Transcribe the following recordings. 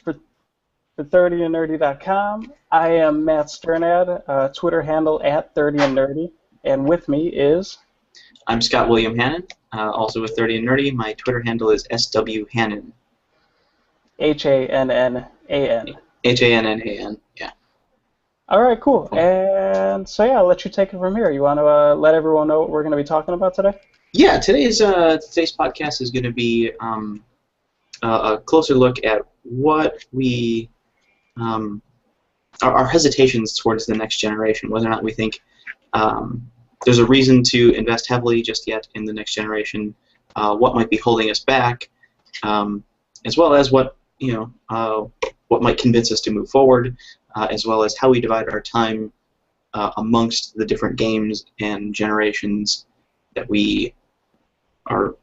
for, for 30andnerdy.com. I am Matt Sternad, Twitter handle at 30andnerdy, and with me is... I'm Scott William Hannon, also with 30 and Nerdy. My Twitter handle is SW Hannon. Hannan. Hannan, yeah. All right, cool. And so, yeah, I'll let you take it from here. You want to let everyone know what we're going to be talking about today? Yeah, today's podcast is going to be a closer look at what we... our hesitations towards the next generation, whether or not we think there's a reason to invest heavily just yet in the next generation, what might be holding us back, as well as what might convince us to move forward, as well as how we divide our time amongst the different games and generations that we are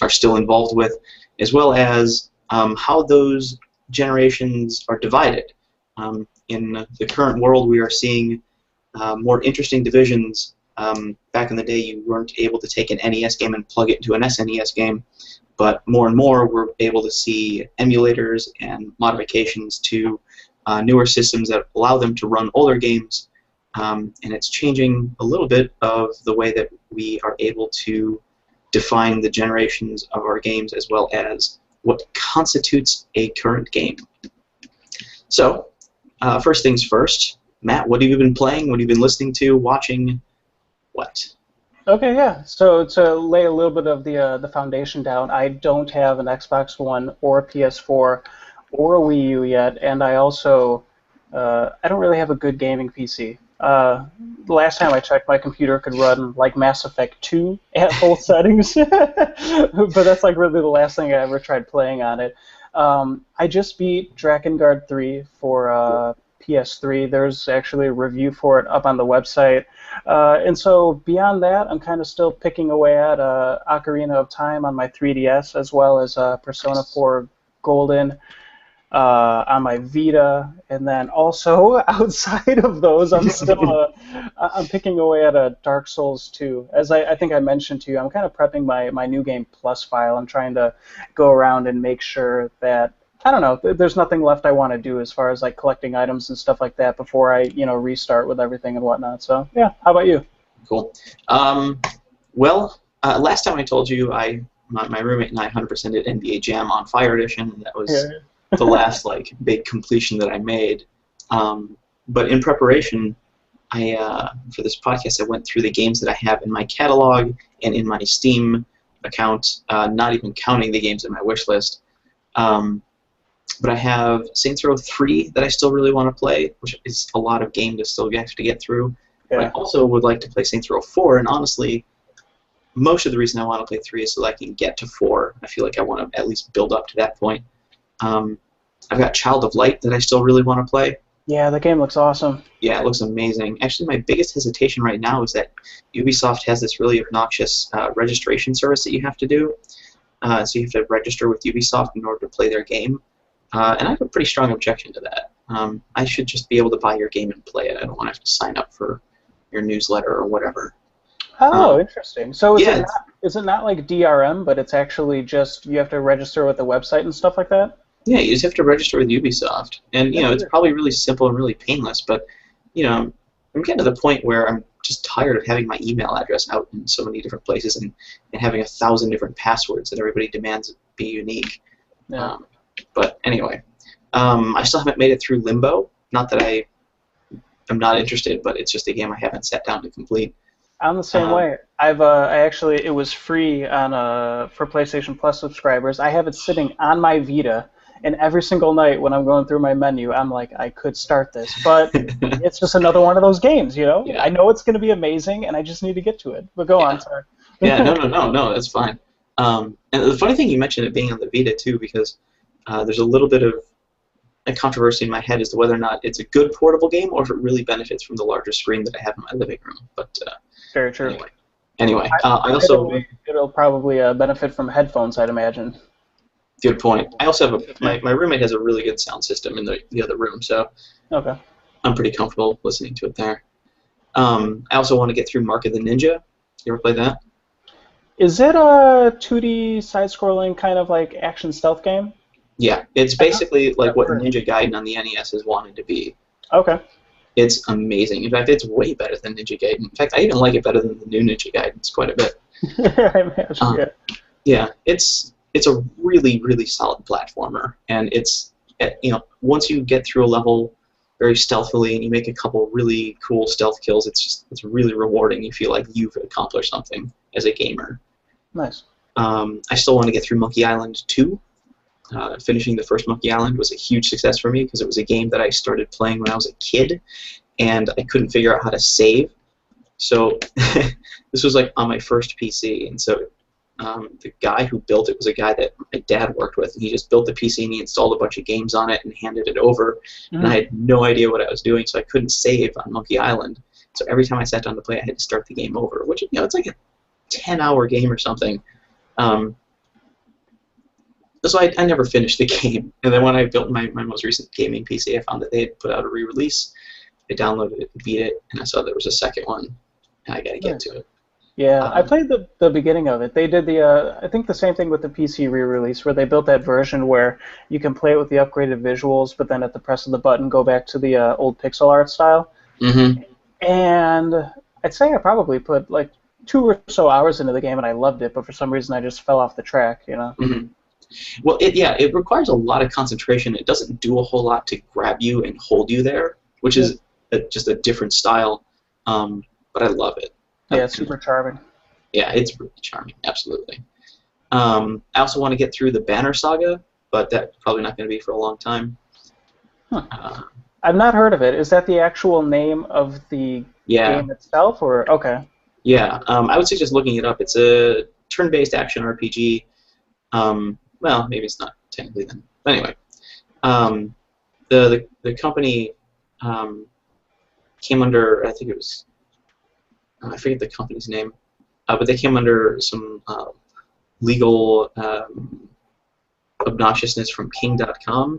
still involved with, as well as how those generations are divided. In the current world, we are seeing more interesting divisions. Back in the day, you weren't able to take an NES game and plug it into an SNES game, but more and more we're able to see emulators and modifications to newer systems that allow them to run older games, and it's changing a little bit of the way that we are able to define the generations of our games, as well as what constitutes a current game. So, first things first, Matt, what have you been playing? What have you been listening to, watching? What? Okay, yeah. So to lay a little bit of the foundation down, I don't have an Xbox One or a PS4 or a Wii U yet, and I also I don't really have a good gaming PC. The last time I checked, my computer could run like Mass Effect 2 at full settings, but that's like really the last thing I ever tried playing on it. I just beat Drakengard 3 for PS3. There's actually a review for it up on the website. And so beyond that, I'm kind of still picking away at Ocarina of Time on my 3DS, as well as Persona 4 Golden on my Vita, and then also outside of those, I'm still I'm picking away at Dark Souls 2. As I think I mentioned to you, I'm kind of prepping my New Game Plus file. I'm trying to go around and make sure that, I don't know, there's nothing left I want to do as far as like collecting items and stuff like that before I restart with everything and whatnot. So yeah, how about you? Cool. Well, last time I told you, my roommate and I 100% did NBA Jam on Fire Edition, and that was the last like big completion that I made. But in preparation, for this podcast, I went through the games that I have in my catalog and in my Steam account, not even counting the games in my wish list. But I have Saints Row 3 that I still really want to play, which is a lot of game to still have to get through. Yeah. But I also would like to play Saints Row 4, and honestly, most of the reason I want to play 3 is so that I can get to 4. I feel like I want to at least build up to that point. I've got Child of Light that I still really want to play. Yeah, the game looks awesome. Yeah, it looks amazing. Actually, my biggest hesitation right now is that Ubisoft has this really obnoxious registration service that you have to do. So you have to register with Ubisoft in order to play their game. And I have a pretty strong objection to that. I should just be able to buy your game and play it. I don't want to have to sign up for your newsletter or whatever. Oh, interesting. So is it not like DRM, but it's actually just you have to register with the website and stuff like that? Yeah, you just have to register with Ubisoft. And, it's probably really simple and really painless, but, I'm getting to the point where I'm just tired of having my email address out in so many different places and having 1,000 different passwords that everybody demands be unique. Yeah. But anyway, I still haven't made it through Limbo. Not that I'm not interested, but it's just a game I haven't sat down to complete. I'm the same way. It was free on for PlayStation Plus subscribers. I have it sitting on my Vita, and every single night when I'm going through my menu, I'm like, I could start this, but it's just another one of those games, Yeah. I know it's going to be amazing, and I just need to get to it. But go on, sorry. Yeah, no, that's fine. And the funny thing, you mentioned it being on the Vita too, because there's a little bit of a controversy in my head as to whether or not it's a good portable game or if it really benefits from the larger screen that I have in my living room. But very true. Anyway, I also it'll probably benefit from headphones, I'd imagine. Good point. I also have my roommate has a really good sound system in the other room, so okay. I'm pretty comfortable listening to it there. I also want to get through Mark of the Ninja. You ever played that? Is it a 2D side-scrolling kind of like action stealth game? Yeah, it's basically like what Ninja Gaiden on the NES has wanted to be. Okay. It's amazing. In fact, it's way better than Ninja Gaiden. In fact, I even like it better than the new Ninja Gaidens quite a bit. I imagine, yeah. Yeah, it's a really, really solid platformer, and it's, you know, once you get through a level very stealthily and you make a couple really cool stealth kills, it's really rewarding. You feel like you've accomplished something as a gamer. Nice. I still want to get through Monkey Island 2. Finishing the first Monkey Island was a huge success for me because it was a game that I started playing when I was a kid, and I couldn't figure out how to save. So this was like on my first PC, and so the guy who built it was a guy that my dad worked with, and he just built the PC and he installed a bunch of games on it and handed it over, and I had no idea what I was doing, so I couldn't save on Monkey Island. So every time I sat down to play, I had to start the game over, which, you know, it's like a 10-hour game or something. So I never finished the game, and then when I built my most recent gaming PC, I found that they had put out a re-release. I downloaded it, beat it, and I saw there was a second one, and I got to get to it. Yeah, I played the beginning of it. They did I think the same thing with the PC re-release, where they built that version where you can play it with the upgraded visuals, but then at the press of the button go back to the old pixel art style. Mm-hmm. And I'd say I probably put like 2 or so hours into the game, and I loved it, but for some reason I just fell off the track, you know? Mm-hmm. Well, it requires a lot of concentration. It doesn't do a whole lot to grab you and hold you there, which is just a different style, but I love it. Yeah, it's super charming. Yeah, it's really charming, absolutely. I also want to get through the Banner Saga, but that's probably not going to be for a long time. Huh. I've not heard of it. Is that the actual name of the game itself, or okay? Yeah, I would suggest looking it up. It's a turn-based action RPG. Well, maybe it's not technically then. But anyway, the company came under, I think it was, I forget the company's name, but they came under some legal obnoxiousness from King.com,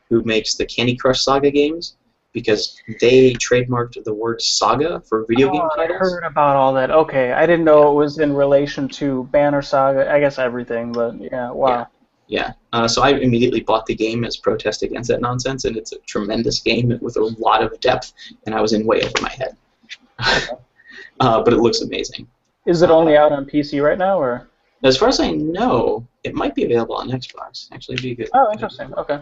who makes the Candy Crush Saga games, because they trademarked the word saga for video game titles. I heard about all that. Okay, I didn't know it was in relation to Banner Saga. I guess everything, but yeah, wow. Yeah. So I immediately bought the game as protest against that nonsense, and it's a tremendous game with a lot of depth, and I was in way over my head. But it looks amazing. Is it only out on PC right now, or? As far as I know, it might be available on Xbox. Actually, it'd be good. Oh, interesting. Okay.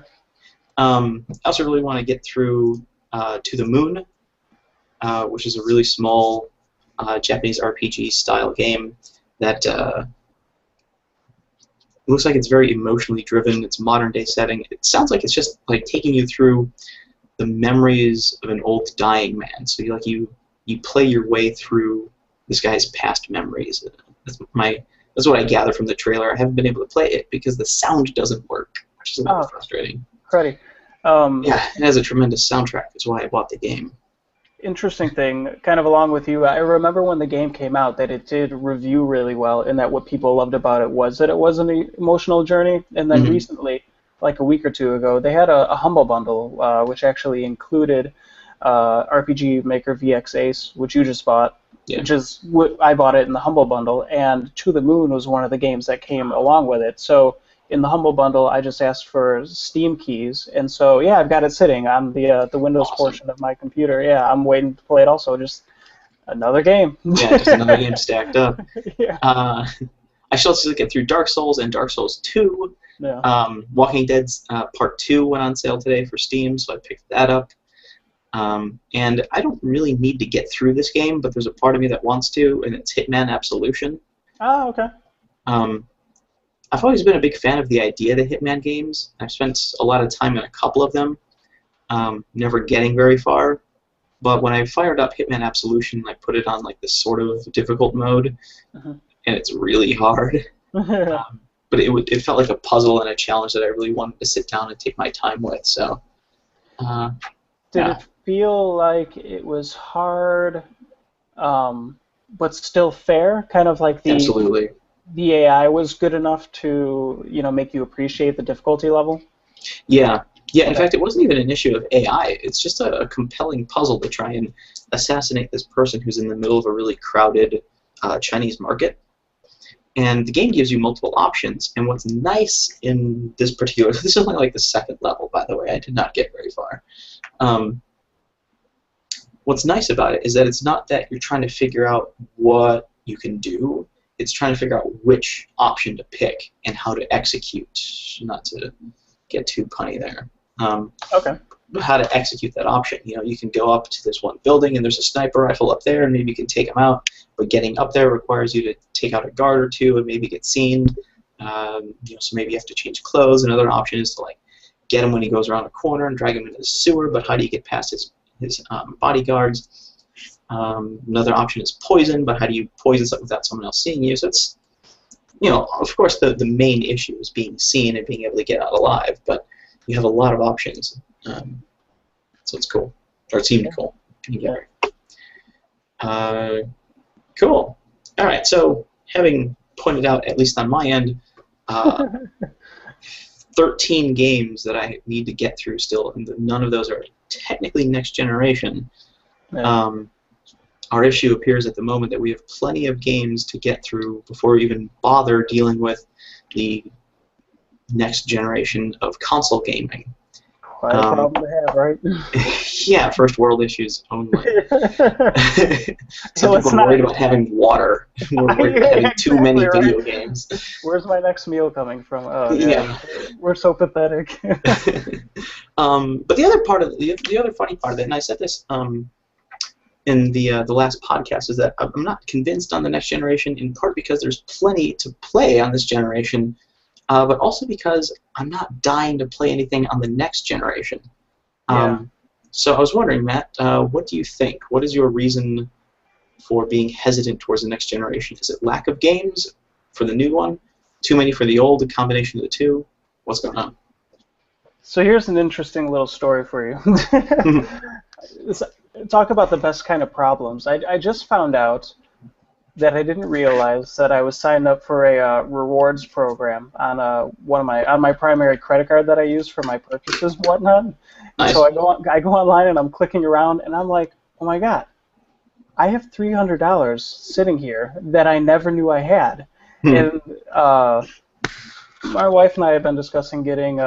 I also really want to get through To the Moon, which is a really small Japanese RPG style game that looks like it's very emotionally driven. It's modern day setting. It sounds like it's just like taking you through the memories of an old dying man. So you play your way through this guy's past memories. That's what I gather from the trailer. I haven't been able to play it because the sound doesn't work, which is a little frustrating. Cruddy. Yeah, it has a tremendous soundtrack. That's why I bought the game. Interesting thing, kind of along with you, I remember when the game came out that it did review really well, and that what people loved about it was that it was an emotional journey. And then recently, like a week or two ago, they had a Humble Bundle, which actually included RPG Maker VX Ace, which you just bought, which is what I bought it in the Humble Bundle, and To the Moon was one of the games that came along with it. So in the Humble Bundle, I just asked for Steam keys, and so yeah, I've got it sitting on the Windows portion of my computer. Yeah, I'm waiting to play it also. Just another game. Yeah, just another game stacked up. Yeah. I still have to get through Dark Souls and Dark Souls 2. Yeah. Walking Dead's Part 2 went on sale today for Steam, so I picked that up. And I don't really need to get through this game, but there's a part of me that wants to, and it's Hitman Absolution. Oh, okay. I've always been a big fan of the idea of the Hitman games. I've spent a lot of time in a couple of them, never getting very far. But when I fired up Hitman Absolution, I put it on like this sort of difficult mode, and it's really hard. But it felt like a puzzle and a challenge that I really wanted to sit down and take my time with. So. Did it feel like it was hard, but still fair? Kind of like Absolutely. The AI was good enough to, make you appreciate the difficulty level? Yeah. Yeah, in fact, it wasn't even an issue of AI. It's just a compelling puzzle to try and assassinate this person who's in the middle of a really crowded Chinese market. And the game gives you multiple options. And what's nice in this particular, this is only like the second level, by the way. I did not get very far. What's nice about it is that it's not that you're trying to figure out what you can do. It's trying to figure out which option to pick and how to execute. Not to get too punny there. Okay. How to execute that option. You know, you can go up to this one building and there's a sniper rifle up there and maybe you can take him out, but getting up there requires you to take out a guard or two and maybe get seen. You know, so maybe you have to change clothes. Another option is to like get him when he goes around a corner and drag him into the sewer, but how do you get past his bodyguards? Another option is poison, but how do you poison something without someone else seeing you? So it's, you know, of course the main issue is being seen and being able to get out alive, but you have a lot of options. So it's cool, or it seemed cool. Yeah. Cool. All right. So having pointed out, at least on my end, 13 games that I need to get through still, and none of those are technically next generation. Yeah. Our issue appears at the moment that we have plenty of games to get through before we even bother dealing with the next generation of console gaming. Quite a problem to have, right? Yeah, first world issues only. So Some people are worried about having water. We're worried about having too many video games. Where's my next meal coming from? Oh, yeah. We're so pathetic. But the other part of the other funny part of it, and I said this in the last podcast, is that I'm not convinced on the next generation, in part because there's plenty to play on this generation, but also because I'm not dying to play anything on the next generation. So I was wondering, Matt, what do you think? What is your reason for being hesitant towards the next generation? Is it lack of games for the new one? Too many for the old? A combination of the two? What's going on? So here's an interesting little story for you. Talk about the best kind of problems. I just found out that I didn't realize that I was signed up for a rewards program on on my primary credit card that I use for my purchases and whatnot. Nice. So I go online and I'm clicking around and I'm like, oh my god, I have $300 sitting here that I never knew I had. And my wife and I have been discussing getting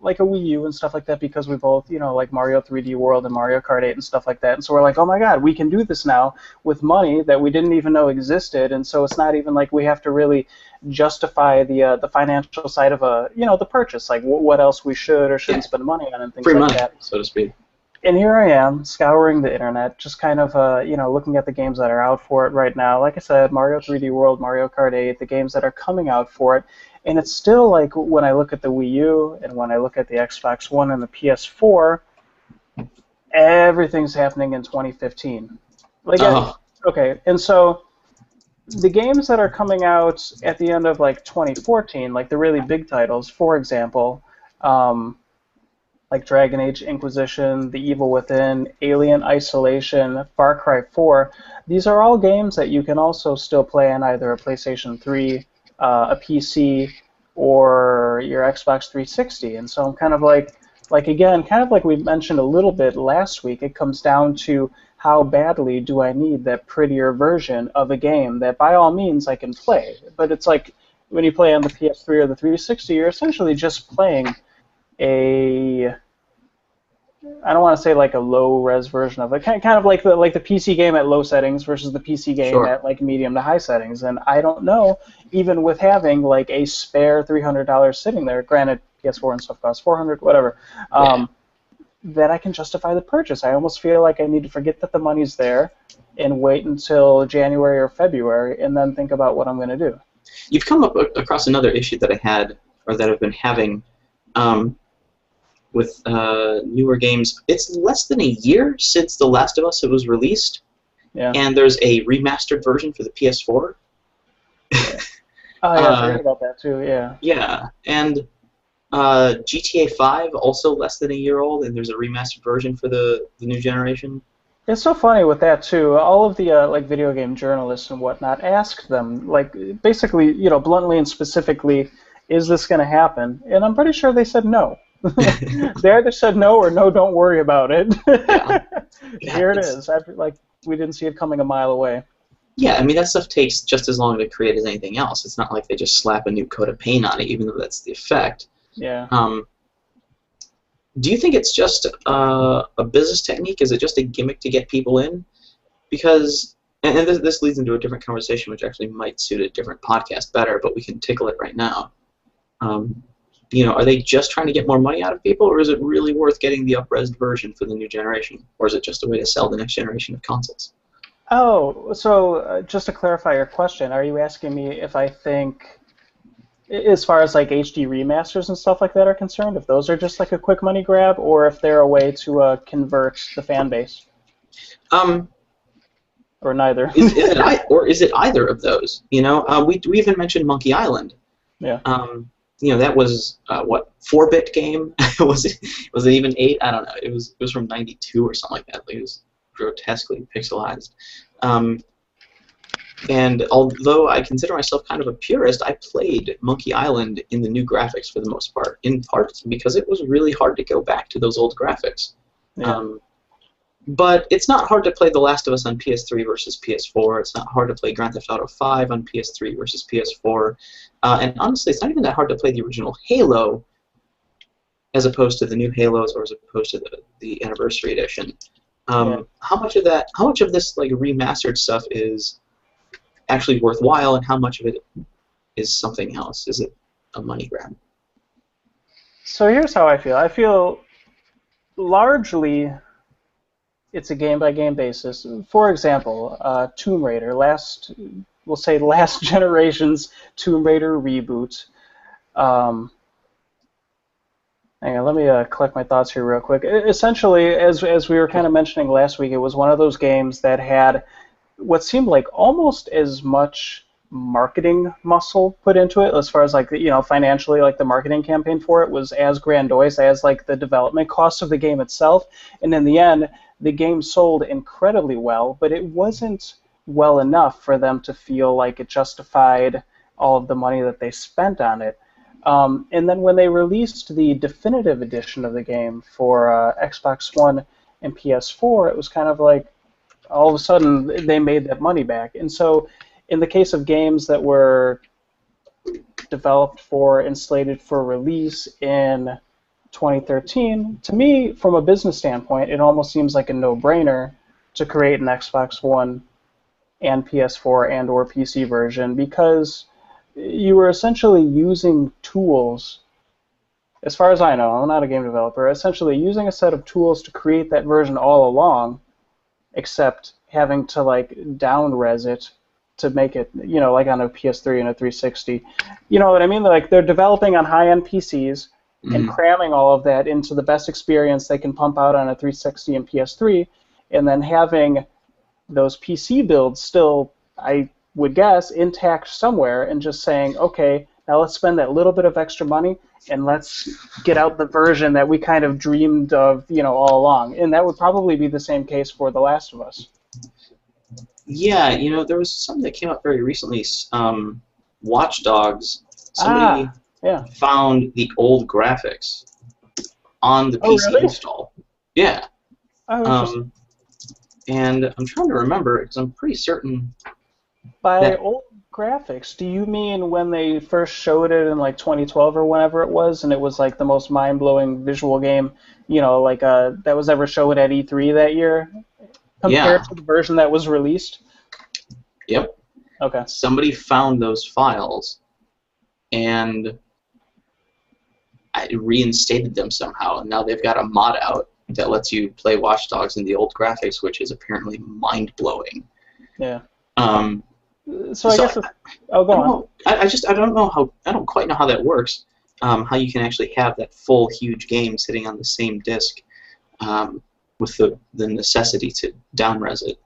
like a WiiU and stuff like that because we both, like Mario 3D World and Mario Kart 8 and stuff like that. And so we're like, oh my god, we can do this now with money that we didn't even know existed. And so it's not even like we have to really justify the financial side of the purchase, like what else we should or shouldn't spend money on and things Free like money, that. so to speak. And here I am, scouring the internet, just kind of, looking at the games that are out for it right now. Like I said, Mario 3D World, Mario Kart 8, the games that are coming out for it. And it's still like when I look at the Wii U and when I look at the Xbox One and the PS4, everything's happening in 2015. Okay, and so the games that are coming out at the end of like 2014, like the really big titles, for example, like Dragon Age Inquisition, The Evil Within, Alien Isolation, Far Cry 4, these are all games that you can also still play on either a PlayStation 3, a PC, or your Xbox 360. And so I'm kind of like again, kind of like we mentioned a little bit last week, it comes down to how badly do I need that prettier version of a game that by all means I can play. But it's like when you play on the PS3 or the 360, you're essentially just playing I don't want to say like a low-res version of it, kind of like the PC game at low settings versus the PC game at like medium to high settings. And I don't know, even with having like a spare $300 sitting there, granted PS4 and stuff costs $400, whatever, that I can justify the purchase. I almost feel like I need to forget that the money's there and wait until January or February and then think about what I'm going to do. You've come up across another issue that I had, or that I've been having, with newer games. It's less than a year since The Last of Us was released, and there's a remastered version for the PS4. Oh, yeah, I heard about that too, yeah. Yeah, and GTA 5, also less than a year old, and there's a remastered version for the new generation. It's so funny with that too. All of the like video game journalists and whatnot asked them, like basically, bluntly and specifically, is this going to happen? And I'm pretty sure they said no. They either said no or no, don't worry about it. Here it is. After, we didn't see it coming a mile away. Yeah, I mean, that stuff takes just as long to create as anything else. It's not like they just slap a new coat of paint on it, even though that's the effect. Yeah. Do you think it's just a business technique? Is it just a gimmick to get people in? Because, and this leads into a different conversation, which actually might suit a different podcast better, but we can tickle it right now. Are they just trying to get more money out of people, or is it really worth getting the up-resed version for the new generation? Or is it just a way to sell the next generation of consoles? Oh, so just to clarify your question, are you asking me if I think, as far as like HD remasters and stuff like that are concerned, if those are just like a quick money grab, or if they're a way to convert the fan base? Or neither. Is it either of those? We even mentioned Monkey Island. Yeah. That was what, 4-bit game? was it even 8? I don't know. It was from '92 or something like that. It was grotesquely pixelized. And although I consider myself kind of a purist, I played Monkey Island in the new graphics for the most part, in part because it was really hard to go back to those old graphics. Yeah. But it's not hard to play The Last of Us on PS3 versus PS4. It's not hard to play Grand Theft Auto 5 on PS3 versus PS4. And honestly, it's not even that hard to play the original Halo as opposed to the new Halos or as opposed to the Anniversary Edition. Yeah. How much of this like remastered stuff is actually worthwhile, and how much of it is something else? Is it a money grab? So here's how I feel. I feel largely it's a game-by-game basis. For example, Tomb Raider, last generation's Tomb Raider reboot. Hang on, let me collect my thoughts here real quick. Essentially, as we were kind of mentioning last week, it was one of those games that had what seemed like almost as much marketing muscle put into it, as far as like financially, like the marketing campaign for it was as grandiose as like the development cost of the game itself. And in the end, the game sold incredibly well, but it wasn't well enough for them to feel like it justified all of the money that they spent on it. And then when they released the definitive edition of the game for Xbox One and PS4, it was kind of like all of a sudden they made that money back. And so in the case of games that were developed for and slated for release in 2013, to me, from a business standpoint, it almost seems like a no-brainer to create an Xbox One and PS4 and or PC version, because you were essentially using tools, as far as I know, I'm not a game developer, essentially using a set of tools to create that version all along, except having to like down-res it to make it, like on a PS3 and a 360. You know what I mean? Like they're developing on high-end PCs and cramming all of that into the best experience they can pump out on a 360 and PS3, and then having those PC builds still, I would guess, intact somewhere, and just saying, okay, now let's spend that little bit of extra money and let's get out the version that we kind of dreamed of, all along. And that would probably be the same case for The Last of Us. Yeah, there was something that came up very recently. Watch Dogs. Somebody found the old graphics on the PC install. Yeah. Oh, and I'm trying to remember, because I'm pretty certain. By old graphics, do you mean when they first showed it in like 2012 or whenever it was, and it was like the most mind-blowing visual game, that was ever shown at E3 that year, compared to the version that was released? Yep. Okay. Somebody found those files, and I reinstated them somehow, and now they've got a mod out that lets you play Watch Dogs in the old graphics, which is apparently mind-blowing. Yeah. So I guess go on. I don't quite know how that works. How you can actually have that full huge game sitting on the same disc, with the necessity to down-res it,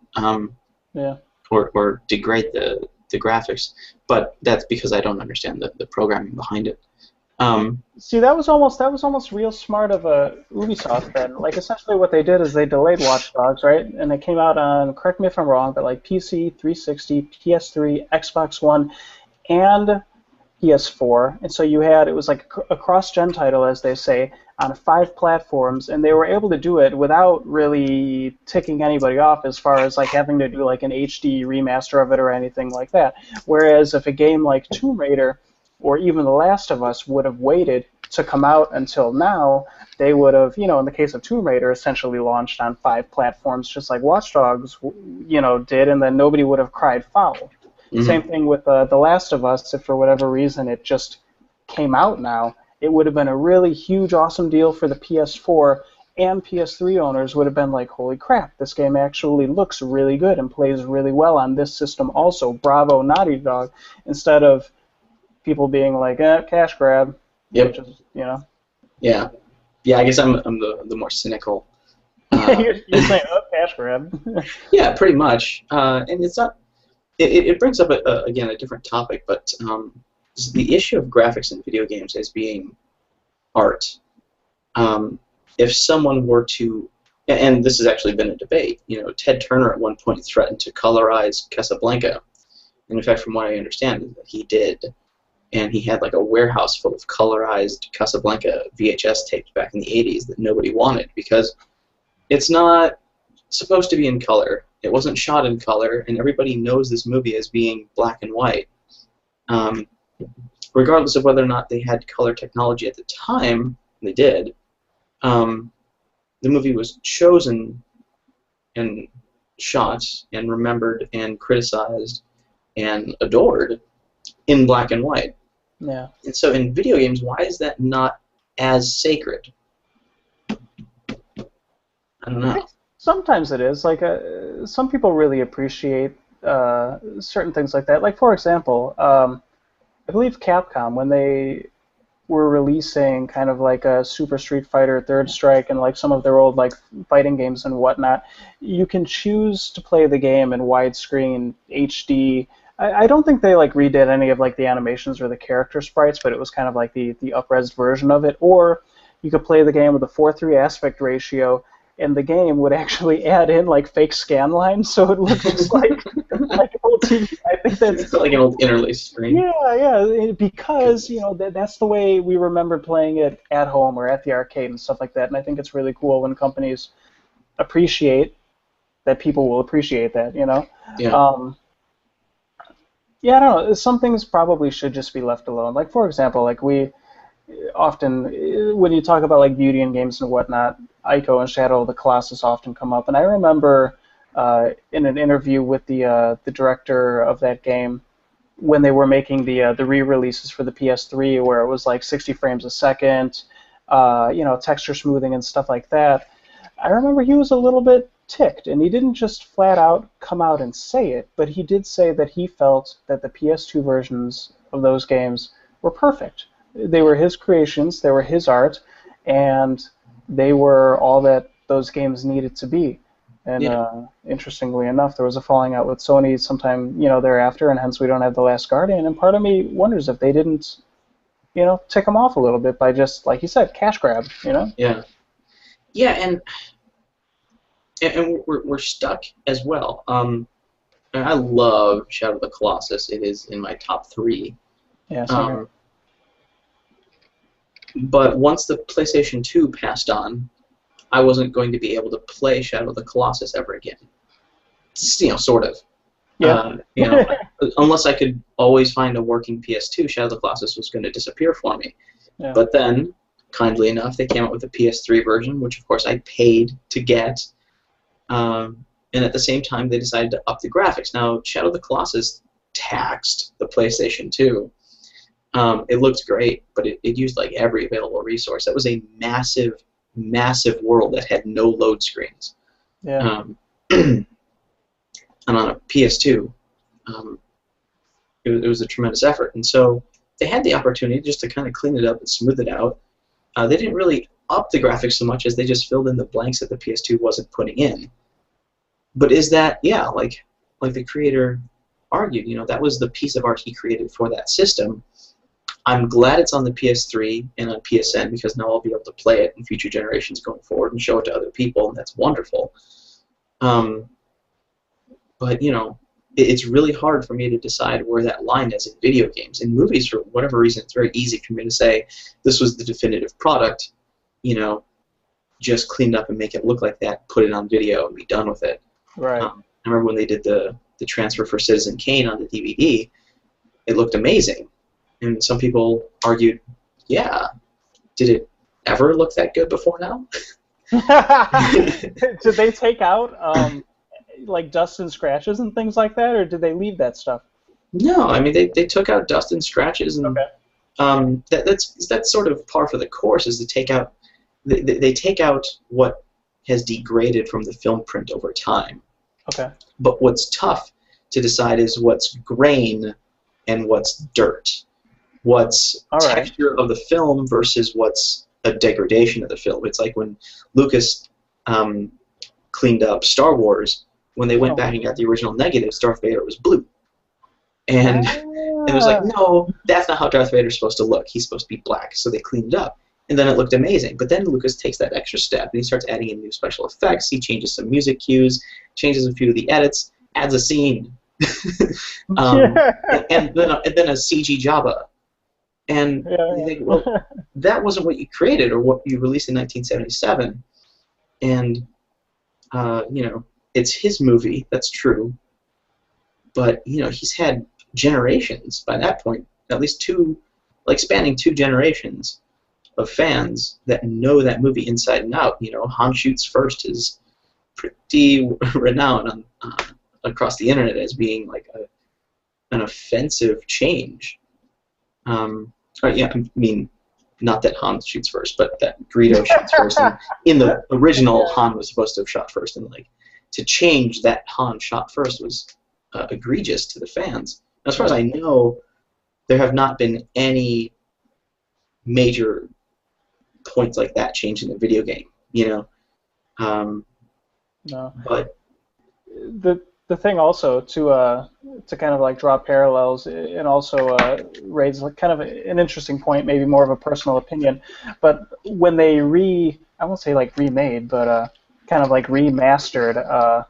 or degrade the graphics. But that's because I don't understand the programming behind it. See, that was almost real smart of a Ubisoft then. Like, essentially what they did is they delayed Watch Dogs, right? And it came out on, correct me if I'm wrong, but like PC, 360, PS3, Xbox One, and PS4, and so you had, it was like a cross-gen title, as they say, on 5 platforms, and they were able to do it without really ticking anybody off as far as like having to do like an HD remaster of it or anything like that. Whereas if a game like Tomb Raider or even The Last of Us would have waited to come out until now, they would have, you know, in the case of Tomb Raider, essentially launched on 5 platforms, just like Watch Dogs, you know, did, and then nobody would have cried foul. Same thing with The Last of Us. If for whatever reason it just came out now, it would have been a really huge, awesome deal for the PS4, and PS3 owners would have been like, holy crap, this game actually looks really good and plays really well on this system also. Bravo, Naughty Dog. Instead of people being like, cash grab. Yep. Which is, you know. Yeah. Yeah, I guess I'm the more cynical. You're saying, cash grab. Yeah, pretty much. And it's not. It brings up again a different topic, but the issue of graphics in video games as being art. If someone were to, and this has actually been a debate, you know, Ted Turner at one point threatened to colorize Casablanca, and in fact, from what I understand, he did, and he had like a warehouse full of colorized Casablanca VHS tapes back in the '80s that nobody wanted because it's not supposed to be in color. It wasn't shot in color, and everybody knows this movie as being black and white. Regardless of whether or not they had color technology at the time, they did. The movie was chosen and shot and remembered and criticized and adored in black and white. Yeah. And so in video games, why is that not as sacred? I don't know. Sometimes it is. Like, some people really appreciate certain things like that. Like, for example, I believe Capcom, when they were releasing kind of like a Super Street Fighter, Third Strike, and like some of their old like fighting games and whatnot, you can choose to play the game in widescreen HD. I don't think they like redid any of like the animations or the character sprites, but it was kind of like the up-res version of it. Or you could play the game with a 4:3 aspect ratio, and the game would actually add in like fake scan lines, so it looked just like old TV. I think that's like an old interlaced screen. Yeah, because you know that's the way we remember playing it at home or at the arcade and stuff like that. And I think it's really cool when companies appreciate that people will appreciate that. You know. Yeah. Yeah, I don't know. Some things probably should just be left alone. Like, for example, like we often, when you talk about like beauty in games and whatnot, Ico and Shadow of the Colossus often come up. And I remember in an interview with the director of that game when they were making the re-releases for the PS3, where it was like 60 frames a second, you know, texture smoothing and stuff like that. I remember he was a little bit ticked, and he didn't just flat out come out and say it, but he did say that he felt that the PS2 versions of those games were perfect. They were his creations, they were his art, and they were all that those games needed to be. And interestingly enough, there was a falling out with Sony sometime, you know, thereafter, and hence we don't have The Last Guardian. And part of me wonders if they didn't, you know, tick them off a little bit by just, like you said, cash grab, you know? Yeah. Yeah, and we're stuck as well. And I love Shadow of the Colossus. It is in my top 3. Yeah, same here. But once the PlayStation 2 passed on, I wasn't going to be able to play Shadow of the Colossus ever again. You know, sort of. Yeah. You know, unless I could always find a working PS2, Shadow of the Colossus was going to disappear for me. Yeah. But then, kindly enough, they came out with a PS3 version, which of course I paid to get. And at the same time, they decided to up the graphics. Now, Shadow of the Colossus taxed the PlayStation 2. It looked great, but it used like every available resource. That was a massive, massive world that had no load screens. Yeah. And on a PS2, it was a tremendous effort. And so they had the opportunity just to kind of clean it up and smooth it out. They didn't really up the graphics so much as they just filled in the blanks that the PS2 wasn't putting in. But is that, yeah, like the creator argued, you know, that was the piece of art he created for that system. I'm glad it's on the PS3 and on PSN because now I'll be able to play it in future generations going forward and show it to other people, and that's wonderful. But, you know, it's really hard for me to decide where that line is in video games. In movies, for whatever reason, it's very easy for me to say this was the definitive product, you know, just cleaned up and make it look like that, put it on video, and be done with it. Right. I remember when they did the transfer for Citizen Kane on the DVD, it looked amazing. And some people argued, yeah, did it ever look that good before now? Did they take out like dust and scratches and things like that, or did they leave that stuff? No, I mean they took out dust and scratches, and Okay. that's sort of par for the course. Is to take out they take out what has degraded from the film print over time. Okay. But what's tough to decide is what's grain and what's dirt. What's All right. texture of the film versus what's a degradation of the film. It's like when Lucas cleaned up Star Wars. When they went back and got the original negatives, Darth Vader was blue. And it was like, no, that's not how Darth Vader's supposed to look. He's supposed to be black. So they cleaned it up. And then it looked amazing. But then Lucas takes that extra step, and he starts adding in new special effects. He changes some music cues, changes a few of the edits, adds a scene, and then a CG Jabba. And you think, well, that wasn't what you created or what you released in 1977. And, you know, it's his movie, that's true. But, you know, he's had generations by that point, at least two, like spanning 2 generations of fans that know that movie inside and out. You know, Han Shoots First is pretty renowned across the internet as being like an offensive change. Yeah, I mean, not that Han shoots first, but that Greedo shoots first. And in the original, Han was supposed to have shot first, and like to change that Han shot first was egregious to the fans. And as far as I know, there have not been any major points like that changed in the video game. You know, No. but The thing also to kind of like draw parallels and also raise like kind of an interesting point, maybe more of a personal opinion, but when they I won't say like remade, but kind of like remastered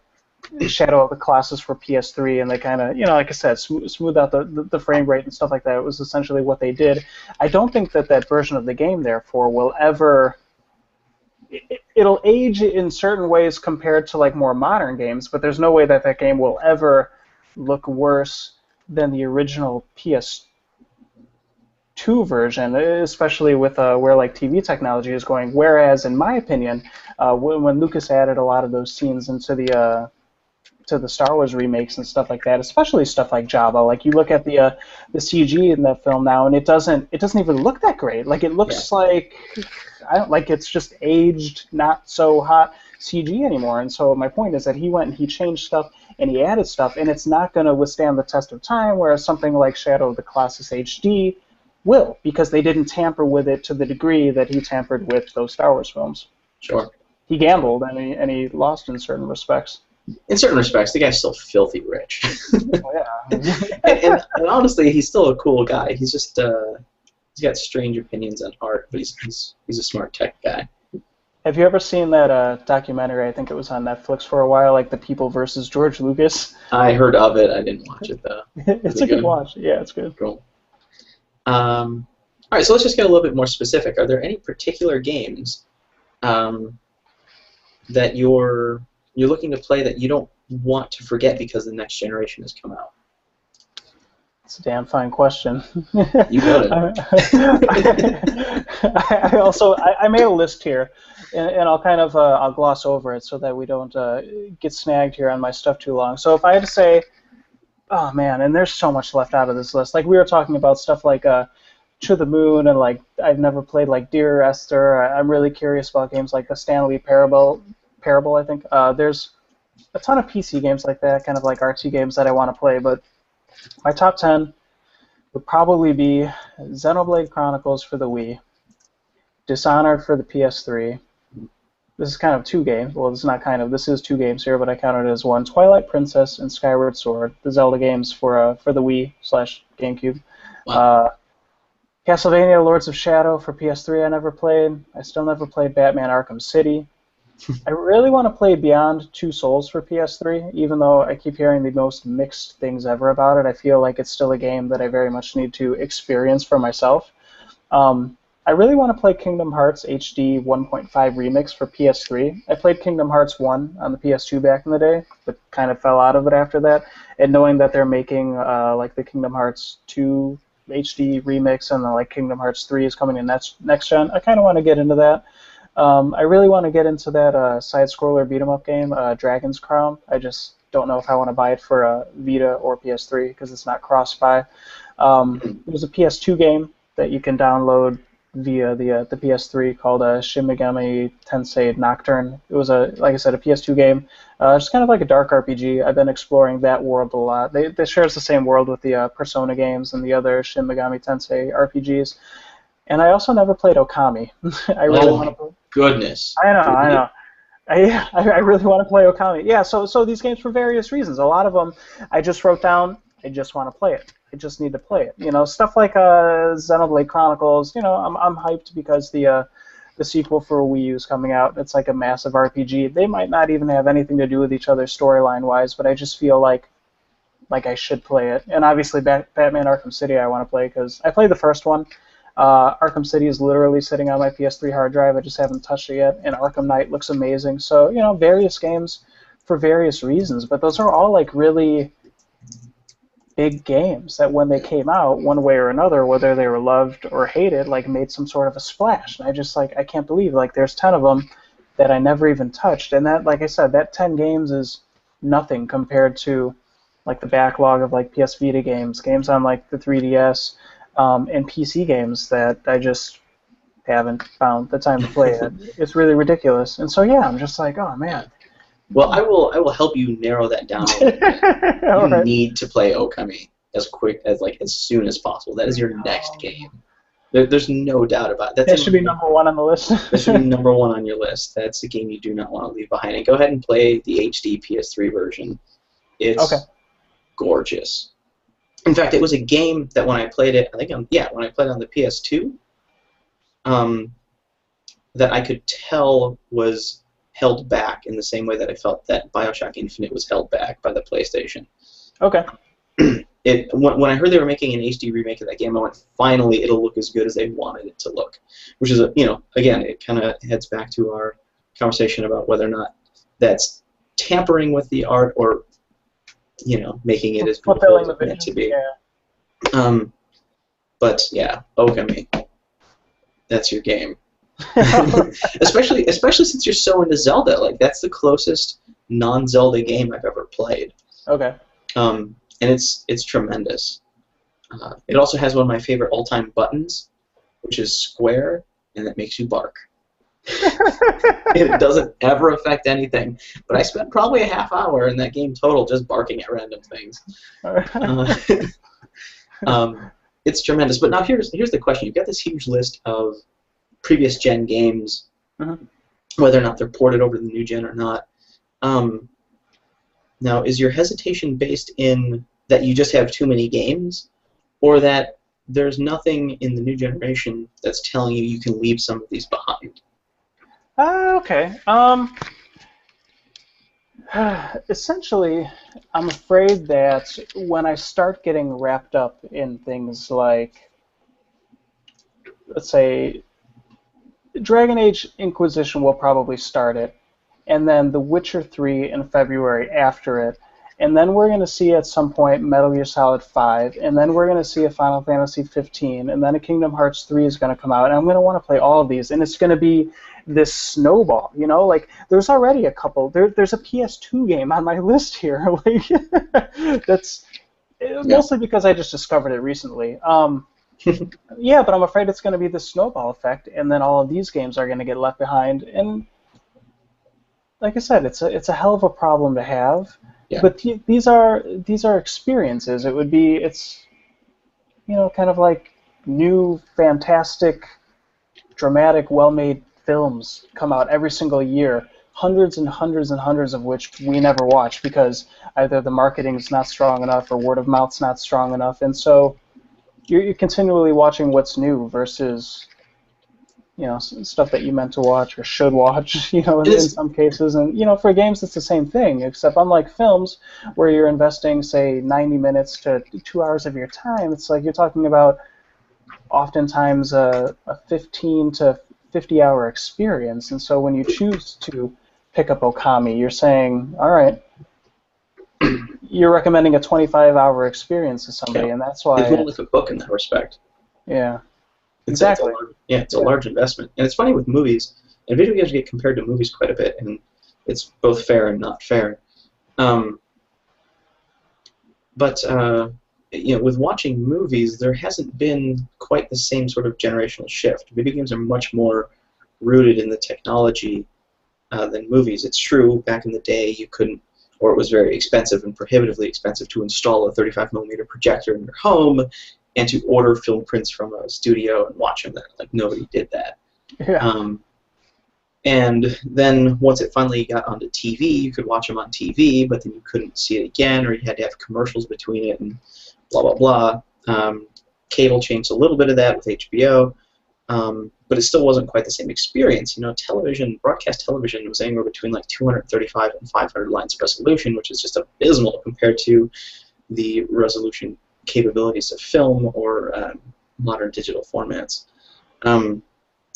Shadow of the Colossus for PS3, and they kind of, you know, like I said, smooth out the frame rate and stuff like that. It was essentially what they did. I don't think that version of the game, therefore, will ever. It'll age in certain ways compared to like more modern games, but there's no way that game will ever look worse than the original PS2 version, especially with where like TV technology is going. Whereas, in my opinion, when Lucas added a lot of those scenes into the Star Wars remakes and stuff like that, especially stuff like Jabba. Like you look at the CG in that film now, and it doesn't even look that great. Like it looks like it's just aged, not so hot CG anymore. And so my point is that he went and he changed stuff and he added stuff, and it's not going to withstand the test of time. Whereas something like Shadow of the Colossus HD will, because they didn't tamper with it to the degree that he tampered with those Star Wars films. sure. He gambled and he lost in certain respects. In certain respects, the guy's still filthy rich. Oh, yeah. and honestly, he's still a cool guy. He's just he's got strange opinions on art, but he's a smart tech guy. Have you ever seen that documentary? I think it was on Netflix for a while, like The People versus George Lucas. I heard of it. I didn't watch it though. It's a good watch. Yeah, it's good. Cool. All right, so let's just get a little bit more specific. Are there any particular games that you're looking to play that you don't want to forget because the next generation has come out? It's a damn fine question. You got it. I made a list here, and I'll kind of I'll gloss over it so that we don't get snagged here on my stuff too long. So if I had to say, oh man, and there's so much left out of this list. Like we were talking about stuff like To the Moon, and like I've never played like Dear Esther. I'm really curious about games like the Stanley Parable. I think there's a ton of PC games like that, kind of like RT games that I want to play, but my top 10 would probably be Xenoblade Chronicles for the Wii, Dishonored for the PS3. This is kind of 2 games. Well, this is not kind of. This is 2 games here, but I count it as one. Twilight Princess and Skyward Sword, the Zelda games for the Wii/GameCube. Wow. Castlevania Lords of Shadow for PS3 I never played. I still never played Batman Arkham City. I really want to play Beyond Two Souls for PS3, even though I keep hearing the most mixed things ever about it. I feel like it's still a game that I very much need to experience for myself. Um, I really want to play Kingdom Hearts HD 1.5 Remix for PS3. I played Kingdom Hearts 1 on the PS2 back in the day, but kind of fell out of it after that. And knowing that they're making like the Kingdom Hearts 2 HD remix and the like Kingdom Hearts 3 is coming in next gen, I kind of want to get into that. I really want to get into that side-scroller beat-em-up game, Dragon's Crown. I just don't know if I want to buy it for Vita or PS3 because it's not cross-buy. There's a PS2 game that you can download via the PS3 called Shin Megami Tensei Nocturne. It was like I said, a PS2 game. It's kind of like a dark RPG. I've been exploring that world a lot. They shares the same world with the Persona games and the other Shin Megami Tensei RPGs. And I also never played Okami. I really want to play. Goodness. I know. I really want to play Okami. Yeah, so these games for various reasons. A lot of them I just wrote down. I just want to play it. I just need to play it. You know, stuff like Xenoblade Chronicles. You know, I'm hyped because the sequel for WiiU is coming out. It's like a massive RPG. They might not even have anything to do with each other storyline-wise, but I just feel like I should play it. And obviously, Batman Arkham City I want to play because I played the first one. Arkham City is literally sitting on my PS3 hard drive. I just haven't touched it yet. And Arkham Knight looks amazing. So, you know, various games for various reasons. But those are all, like, really big games that when they came out, one way or another, whether they were loved or hated, like, made some sort of a splash. And I just, like, I can't believe, like, there's 10 of them that I never even touched. And that, like I said, that 10 games is nothing compared to, like, the backlog of, like, PS Vita games on, like, the 3DS, and PC games that I just haven't found the time to play it. It's really ridiculous. And so, yeah, I'm just like, oh, man. Well, I will help you narrow that down. You need to play Okami as soon as possible. That is your next game. There's no doubt about it. That should be number one on the list. That should be number one on your list. That's a game you do not want to leave behind. And go ahead and play the HD PS3 version. It's gorgeous. In fact, it was a game that when I played it, when I played it on the PS2, that I could tell was held back in the same way that I felt that BioShock Infinite was held back by the PlayStation. Okay. When I heard they were making an HD remake of that game, I went, finally, it'll look as good as they wanted it to look. Which is, again, it kind of heads back to our conversation about whether or not that's tampering with the art or making it as beautiful as it's meant to be. Yeah. But yeah, Okami, that's your game. especially since you're so into Zelda. Like, that's the closest non-Zelda game I've ever played. Okay. And it's tremendous. It also has one of my favorite all-time buttons, which is square, and that makes you bark. It doesn't ever affect anything, but I spent probably a half hour in that game total just barking at random things. It's tremendous. But now here's the question. You've got this huge list of previous gen games, whether or not they're ported over to the new gen or not. Now, is your hesitation based in that you just have too many games, or that there's nothing in the new generation that's telling you can leave some of these behind? Okay. Essentially, I'm afraid that when I start getting wrapped up in things like, let's say, Dragon Age Inquisition will probably start it, and then The Witcher 3 in February after it, and then we're going to see at some point Metal Gear Solid 5, and then we're going to see a Final Fantasy 15, and then a Kingdom Hearts 3 is going to come out, and I'm going to want to play all of these, and it's going to be this snowball, like, there's already a couple. There's a PS2 game on my list here. Like, that's mostly because I just discovered it recently. Yeah, but I'm afraid it's going to be the snowball effect, and then all of these games are going to get left behind. And like I said, it's a hell of a problem to have. Yeah. But these are experiences. It's kind of like new, fantastic, dramatic, well-made films come out every single year, hundreds and hundreds and hundreds of which we never watch because either the marketing's not strong enough or word of mouth's not strong enough, and so you're continually watching what's new versus stuff that you meant to watch or should watch, in some cases. And, for games, it's the same thing, except unlike films where you're investing, say, 90 minutes to 2 hours of your time, it's like you're talking about oftentimes a 15 to 50-hour experience. And so when you choose to pick up Okami, you're saying, all right, you're recommending a 25-hour experience to somebody, and that's why... It's more like a book in that respect. Yeah. Exactly. It's a large investment. And it's funny with movies, and video games get compared to movies quite a bit, and it's both fair and not fair. But with watching movies, there hasn't been quite the same sort of generational shift. Video games are much more rooted in the technology than movies. It's true, back in the day, you couldn't, or it was very expensive and prohibitively expensive to install a 35mm projector in your home and to order film prints from a studio and watch them there. Like, nobody did that. Yeah. And then once it finally got onto TV, you could watch them on TV, but then you couldn't see it again, or you had to have commercials between it and blah, blah, blah. Cable changed a little bit of that with HBO, but it still wasn't quite the same experience. Television, broadcast television was anywhere between like 235 and 500 lines of resolution, which is just abysmal compared to the resolution capabilities of film or modern digital formats.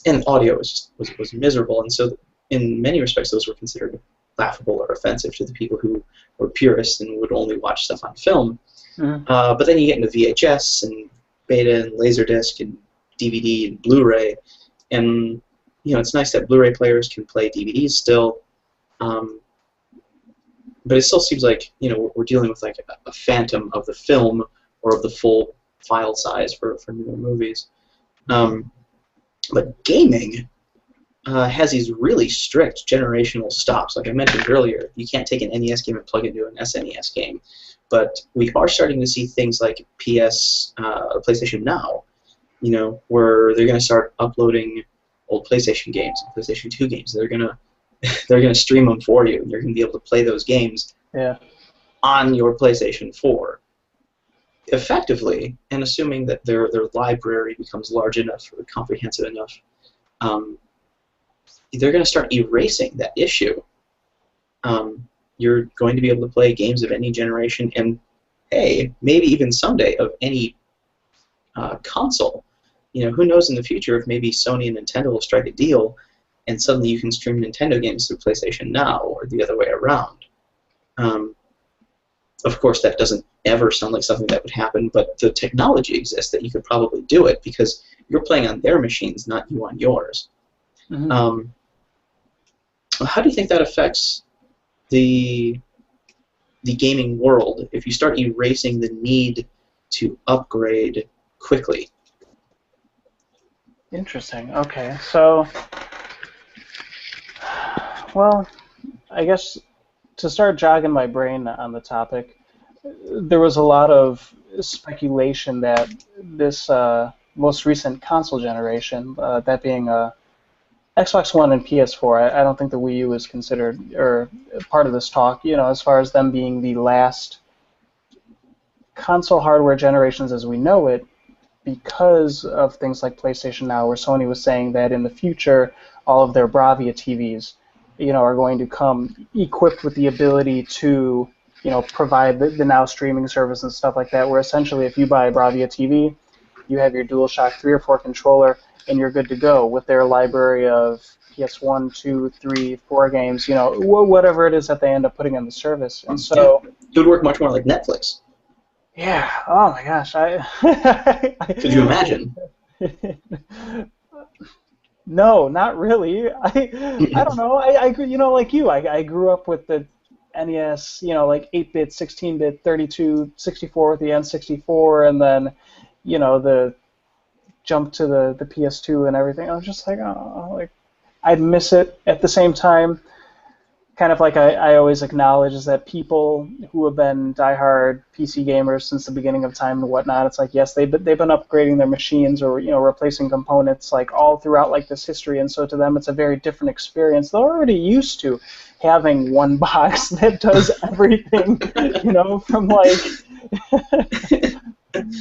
And audio was miserable, and so in many respects those were considered laughable or offensive to the people who were purists and would only watch stuff on film. Mm-hmm. But then you get into VHS and Beta and Laserdisc and DVD and Blu-ray, and it's nice that Blu-ray players can play DVDs still, but it still seems like we're dealing with like a phantom of the film or of the full file size for newer movies. But gaming has these really strict generational stops. Like I mentioned earlier, you can't take an NES game and plug it into an SNES game. But we are starting to see things like PlayStation Now, where they're going to start uploading old PlayStation games and PlayStation 2 games. They're gonna stream them for you, and you're going to be able to play those games on your PlayStation 4. Effectively, and assuming that their library becomes large enough or comprehensive enough, they're going to start erasing that issue. You're going to be able to play games of any generation, and hey, maybe even someday of any console. Who knows in the future if maybe Sony and Nintendo will strike a deal, and suddenly you can stream Nintendo games through PlayStation Now, or the other way around. Of course, that doesn't ever sound like something that would happen, but the technology exists that you could probably do it because you're playing on their machines, not you on yours. Mm-hmm. How do you think that affects the gaming world if you start erasing the need to upgrade quickly? Interesting. Okay, so, well, I guess to start jogging my brain on the topic, there was a lot of speculation that this most recent console generation, that being Xbox One and PS4, I don't think the Wii U is considered or part of this talk, as far as them being the last console hardware generations as we know it, because of things like PlayStation Now, where Sony was saying that in the future, all of their Bravia TVs, are going to come equipped with the ability to, provide the Now streaming service and stuff like that, where essentially if you buy a Bravia TV, you have your DualShock 3 or 4 controller, and you're good to go with their library of PS1, 2, 3, 4 games, whatever it is that they end up putting in the service. And so it would work much more like Netflix. Yeah. Oh my gosh. Could you imagine? No, not really. I don't know. I like you. I grew up with the NES, like 8-bit, 16-bit, 32, 64 with the N64, and then, the jump to the PS2 and everything. I was just like, oh, like I'd miss it. At the same time, kind of like I always acknowledge is that people who have been diehard PC gamers since the beginning of time and whatnot, it's like, yes, they've been upgrading their machines or replacing components like all throughout like this history, and so to them it's a very different experience. They're already used to having one box that does everything, from like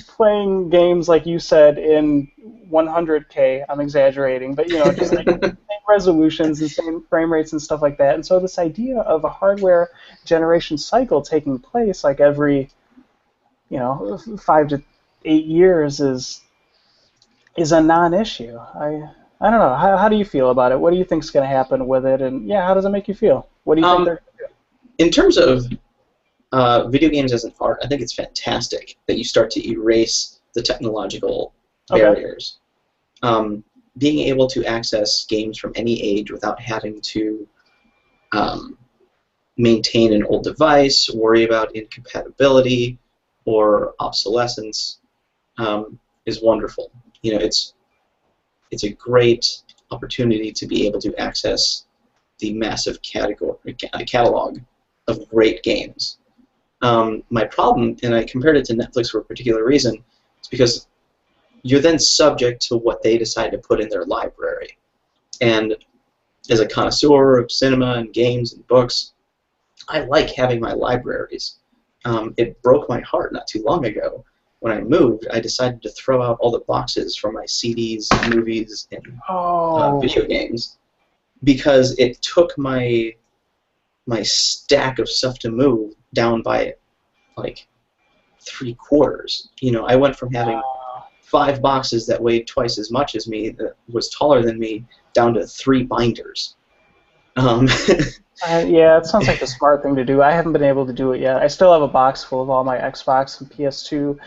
playing games like you said in 100K. I'm exaggerating, but just like same resolutions and same frame rates and stuff like that. And so this idea of a hardware generation cycle taking place like every 5 to 8 years is a non-issue. I don't know. How do you feel about it? What do you think is going to happen with it? And how does it make you feel? What do you think they're going to do? In terms of video games as an art, I think it's fantastic that you start to erase the technological barriers. Being able to access games from any age without having to maintain an old device, worry about incompatibility or obsolescence is wonderful. It's a great opportunity to be able to access the massive catalog of great games. My problem, and I compared it to Netflix for a particular reason, is because you're then subject to what they decide to put in their library. And as a connoisseur of cinema and games and books, I like having my libraries. It broke my heart not too long ago. When I moved, I decided to throw out all the boxes from my CDs, movies, and video games because it took my stack of stuff to move down by like 3/4. I went from having 5 boxes that weighed twice as much as me, that was taller than me, down to 3 binders. Yeah, it sounds like the smart thing to do. I haven't been able to do it yet. I still have a box full of all my Xbox and PS2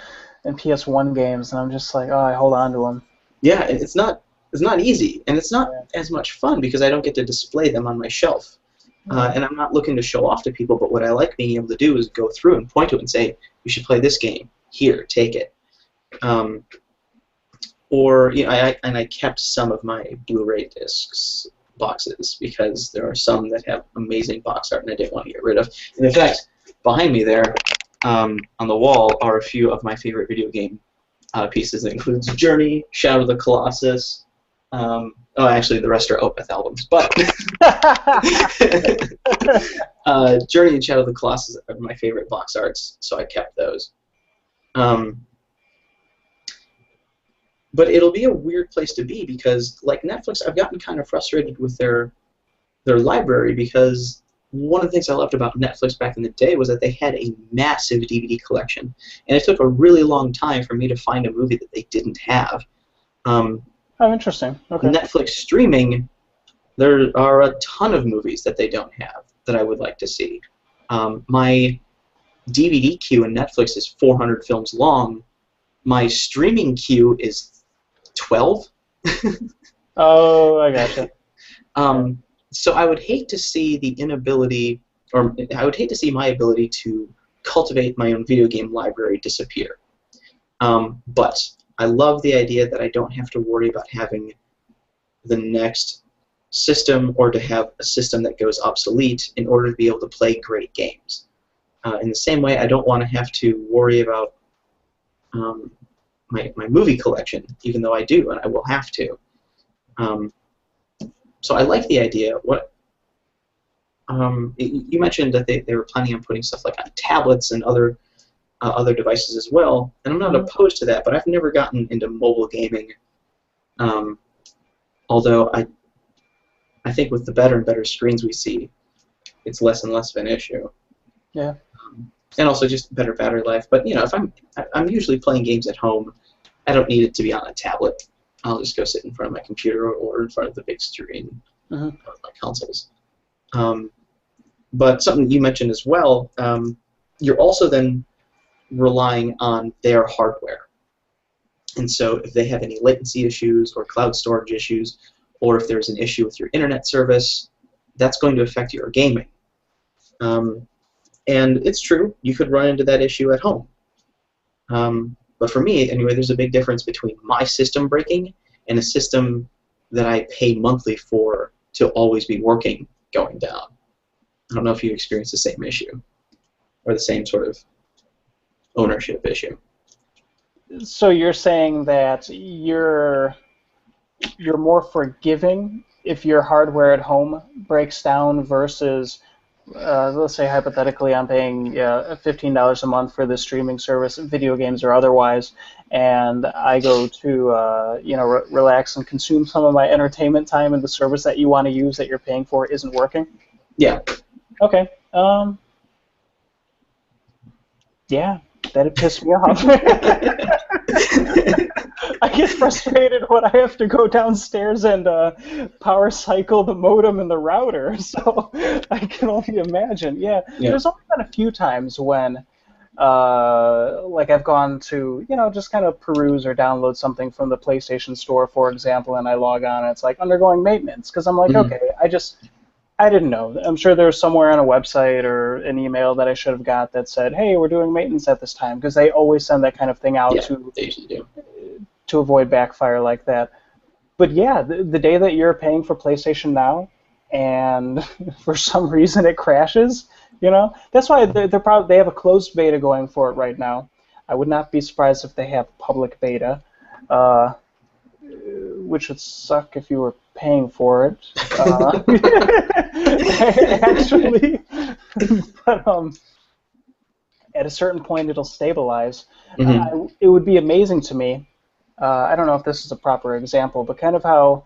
and PS1 games, and I'm just like, I hold on to them. Yeah, it's not easy, and it's not as much fun because I don't get to display them on my shelf. And I'm not looking to show off to people, but what I like being able to do is go through and point to it and say, you should play this game. Here, take it. I kept some of my Blu-ray discs boxes because there are some that have amazing box art and I didn't want to get rid of. And in fact, behind me there, on the wall, are a few of my favorite video game pieces. That includes Journey, Shadow of the Colossus. Actually, the rest are Opeth albums, but Journey and Shadow of the Colossus are my favorite box arts, so I kept those. But it'll be a weird place to be because, like Netflix, I've gotten kind of frustrated with their library because one of the things I loved about Netflix back in the day was that they had a massive DVD collection, and it took a really long time for me to find a movie that they didn't have. Interesting. Okay. Netflix streaming, there are a ton of movies that they don't have that I would like to see. My DVD queue in Netflix is 400 films long. My streaming queue is 12. Oh, I gotcha. So I would hate to see the inability, or I would hate to see my ability to cultivate my own video game library disappear. But I love the idea that I don't have to worry about having the next system or to have a system that goes obsolete in order to be able to play great games. In the same way, I don't want to have to worry about my movie collection, even though I do, and I will have to. So I like the idea. You mentioned that they were planning on putting stuff like on tablets and other devices as well, and I'm not opposed to that, but I've never gotten into mobile gaming, although I think with the better and better screens we see, it's less and less of an issue. Yeah. And also just better battery life. But if I'm usually playing games at home, I don't need it to be on a tablet. I'll just go sit in front of my computer or in front of the big screen of my consoles. But something you mentioned as well, you're also then relying on their hardware. And so if they have any latency issues or cloud storage issues, or if there's an issue with your internet service, that's going to affect your gaming. And it's true, you could run into that issue at home. But for me, anyway, there's a big difference between my system breaking and a system that I pay monthly for to always be working going down. I don't know if you experience the same issue or the same sort of ownership issue. So you're saying that you're more forgiving if your hardware at home breaks down versus let's say hypothetically I'm paying $15 a month for this streaming service, video games or otherwise, and I go to relax and consume some of my entertainment time, and the service that you want to use that you're paying for isn't working. Yeah. Okay. Yeah, that'd piss me off. I get frustrated when I have to go downstairs and power cycle the modem and the router, so I can only imagine. Yeah, there's only been a few times when, like, I've gone to, just kind of peruse or download something from the PlayStation Store, for example, and I log on and it's like undergoing maintenance, because I'm like, okay, I didn't know. I'm sure there's somewhere on a website or an email that I should have got that said, hey, we're doing maintenance at this time, because they always send that kind of thing out they usually do. To avoid backfire like that. But yeah, the day that you're paying for PlayStation Now and for some reason it crashes, that's why they have a closed beta going for it right now. I would not be surprised if they have public beta, which would suck if you were paying for it. Actually, but at a certain point it'll stabilize. It would be amazing to me. I don't know if this is a proper example, but kind of how,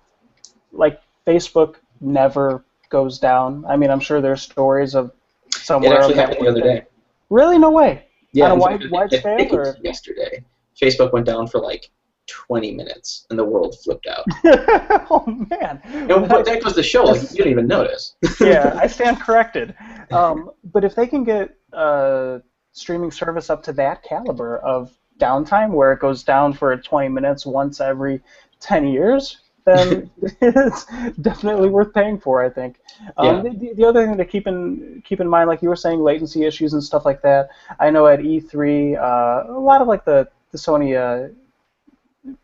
like, Facebook never goes down. I mean, I'm sure there's stories of somewhere. It actually happened the other day. Really? No way. Yeah. On a wide scale? It was yesterday. Facebook went down for like 20 minutes, and the world flipped out. Oh, man. But that goes to show, like, you didn't even notice. Yeah, I stand corrected. But if they can get streaming service up to that caliber of downtime, where it goes down for 20 minutes once every 10 years, then it's definitely worth paying for, I think. The other thing to keep in mind, like you were saying, latency issues and stuff like that. I know at E3, a lot of like the Sony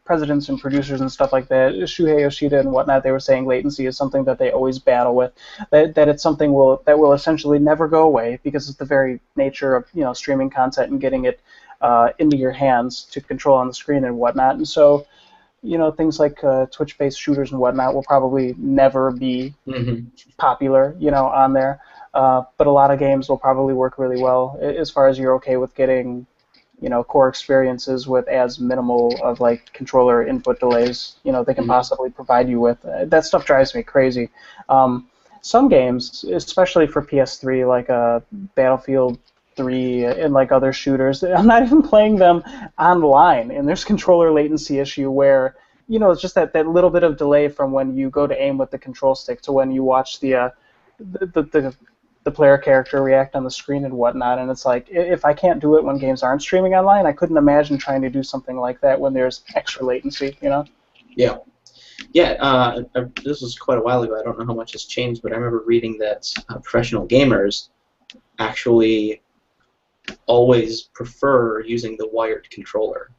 presidents and producers and stuff like that, Shuhei Yoshida and whatnot, they were saying latency is something that they always battle with. That it's something that will essentially never go away, because it's the very nature of streaming content and getting it into your hands to control on the screen and whatnot. And so, things like Twitch-based shooters and whatnot will probably never be popular, on there. But a lot of games will probably work really well, as far as you're okay with getting, core experiences with as minimal of like controller input delays, they can possibly provide you with. That stuff drives me crazy. Some games, especially for PS3, like Battlefield 3 and like other shooters, I'm not even playing them online, and there's controller latency issue where it's just that little bit of delay from when you go to aim with the control stick to when you watch the player character react on the screen and whatnot. And it's like, if I can't do it when games aren't streaming online, I couldn't imagine trying to do something like that when there's extra latency. Yeah. This was quite a while ago. I don't know how much has changed, but I remember reading that professional gamers actually always prefer using the wired controller,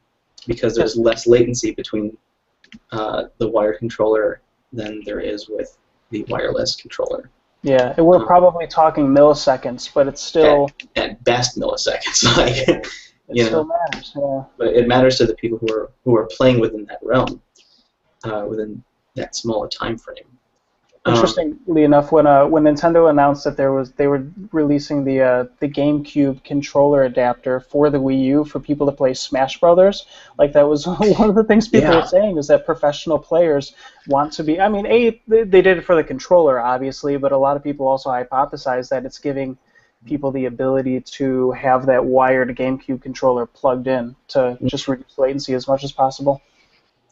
because there's less latency between the wired controller than there is with the wireless controller. Yeah, and we're probably talking milliseconds, but it's still at best milliseconds. Like, it still matters. Yeah. But it matters to the people who are playing within that realm, within that small time frame. Interestingly enough, when Nintendo announced that they were releasing the GameCube controller adapter for the Wii U for people to play Smash Brothers, like that was one of the things people were saying, is that professional players want to be. I mean, they did it for the controller, obviously, but a lot of people also hypothesize that it's giving people the ability to have that wired GameCube controller plugged in to just reduce latency as much as possible.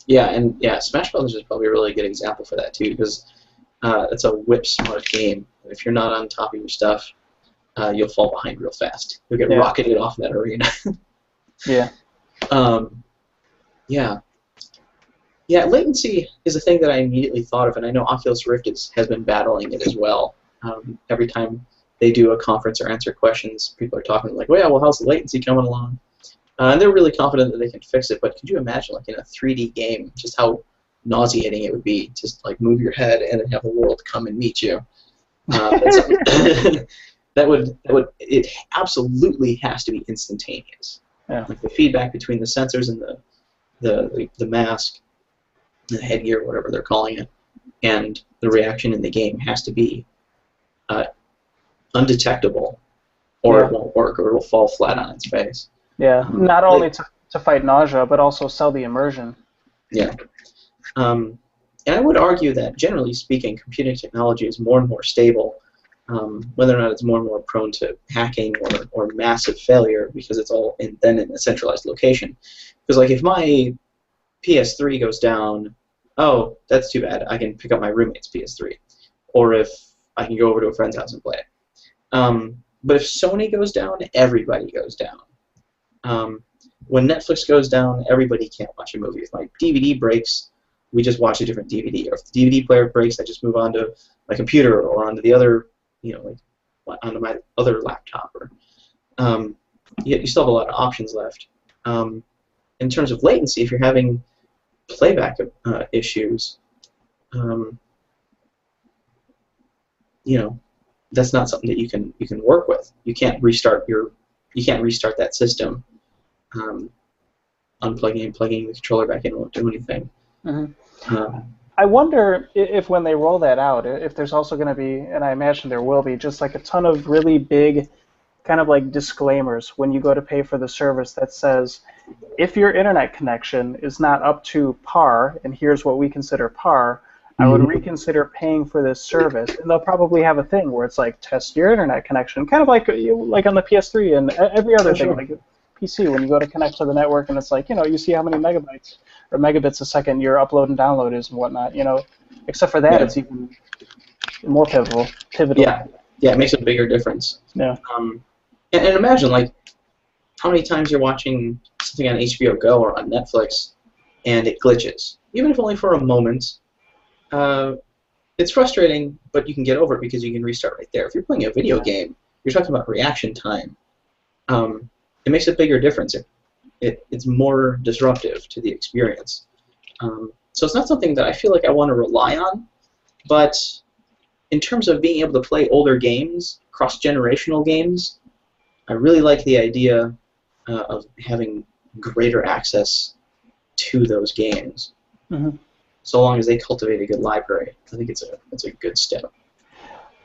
Yeah, Smash Brothers is probably a really good example for that too, because it's a whip-smart game. If you're not on top of your stuff, you'll fall behind real fast. You'll get rocketed off that arena. Latency is a thing that I immediately thought of, and I know Oculus Rift has been battling it as well. Every time they do a conference or answer questions, people are talking like, well, how's the latency coming along? And they're really confident that they can fix it, but could you imagine, like, in a 3D game, just how nauseating it would be to just like move your head and then have the world come and meet you? It absolutely has to be instantaneous. Like the feedback between the sensors and the mask, the headgear, whatever they're calling it, and the reaction in the game has to be undetectable, or it won't work, or it'll fall flat on its face. Yeah, not only to fight nausea, but also sell the immersion. Yeah. And I would argue that, generally speaking, computing technology is more and more stable, whether or not it's more and more prone to hacking or massive failure because it's all then in a centralized location. Because, like, if my PS3 goes down, oh, that's too bad. I can pick up my roommate's PS3. Or if I can go over to a friend's house and play it. But if Sony goes down, everybody goes down. When Netflix goes down, everybody can't watch a movie. If my DVD breaks, we just watch a different DVD. Or if the DVD player breaks, I just move on to my computer or onto the other, onto my other laptop. Or you still have a lot of options left. In terms of latency, if you're having playback issues, that's not something that you can work with. You can't restart that system. Unplugging and plugging the controller back in won't do anything. Mm-hmm. I wonder if when they roll that out, if there's also going to be, and I imagine there will be, just like a ton of really big kind of like disclaimers when you go to pay for the service that says, if your internet connection is not up to par, and here's what we consider par, I would reconsider paying for this service. And they'll probably have a thing where it's like, test your internet connection, kind of like on the PS3 and every other thing, like PC, when you go to connect to the network and it's like, you see how many megabytes or megabits a second your upload and download is and whatnot, except for that, it's even more pivotal. Yeah, it makes a bigger difference. Yeah. And imagine, like, how many times you're watching something on HBO Go or on Netflix and it glitches, even if only for a moment. It's frustrating, but you can get over it because you can restart right there. If you're playing a video game, you're talking about reaction time. It makes a bigger difference. It's more disruptive to the experience. So it's not something that I feel like I want to rely on, but in terms of being able to play older games, cross-generational games, I really like the idea of having greater access to those games. Mm-hmm. So long as they cultivate a good library, I think it's a good step.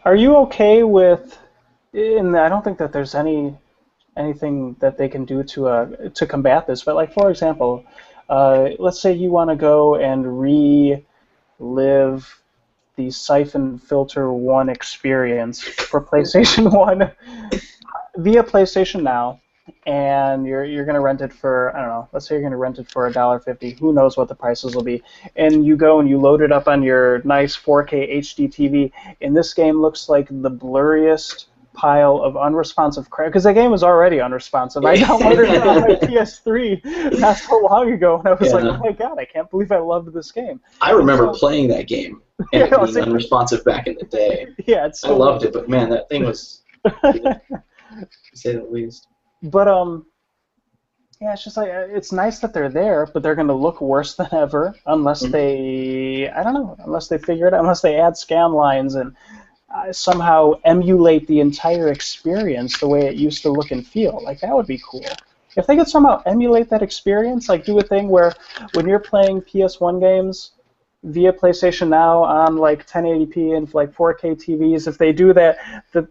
Are you okay with? And I don't think that there's anything that they can do to combat this. But like, for example, let's say you want to go and relive the Siphon Filter 1 experience for PlayStation 1 via PlayStation Now, and you're going to rent it for, I don't know, let's say you're going to rent it for $1.50. Who knows what the prices will be. And you go and you load it up on your nice 4K HD TV, and this game looks like the blurriest pile of unresponsive crap, because the game was already unresponsive. I downloaded it on my PS3 not so long ago, and I was like, oh my god, I can't believe I loved this game. I remember playing that game, and it being unresponsive back in the day. Yeah, I loved it, but man, that thing was, to say the least. But yeah, it's just like, it's nice that they're there, but they're going to look worse than ever unless they, I don't know, unless they figure it out, unless they add scan lines and somehow emulate the entire experience the way it used to look and feel. Like, that would be cool. If they could somehow emulate that experience, like do a thing where when you're playing PS1 games via PlayStation Now on like 1080p and like 4K TVs, if they do that, the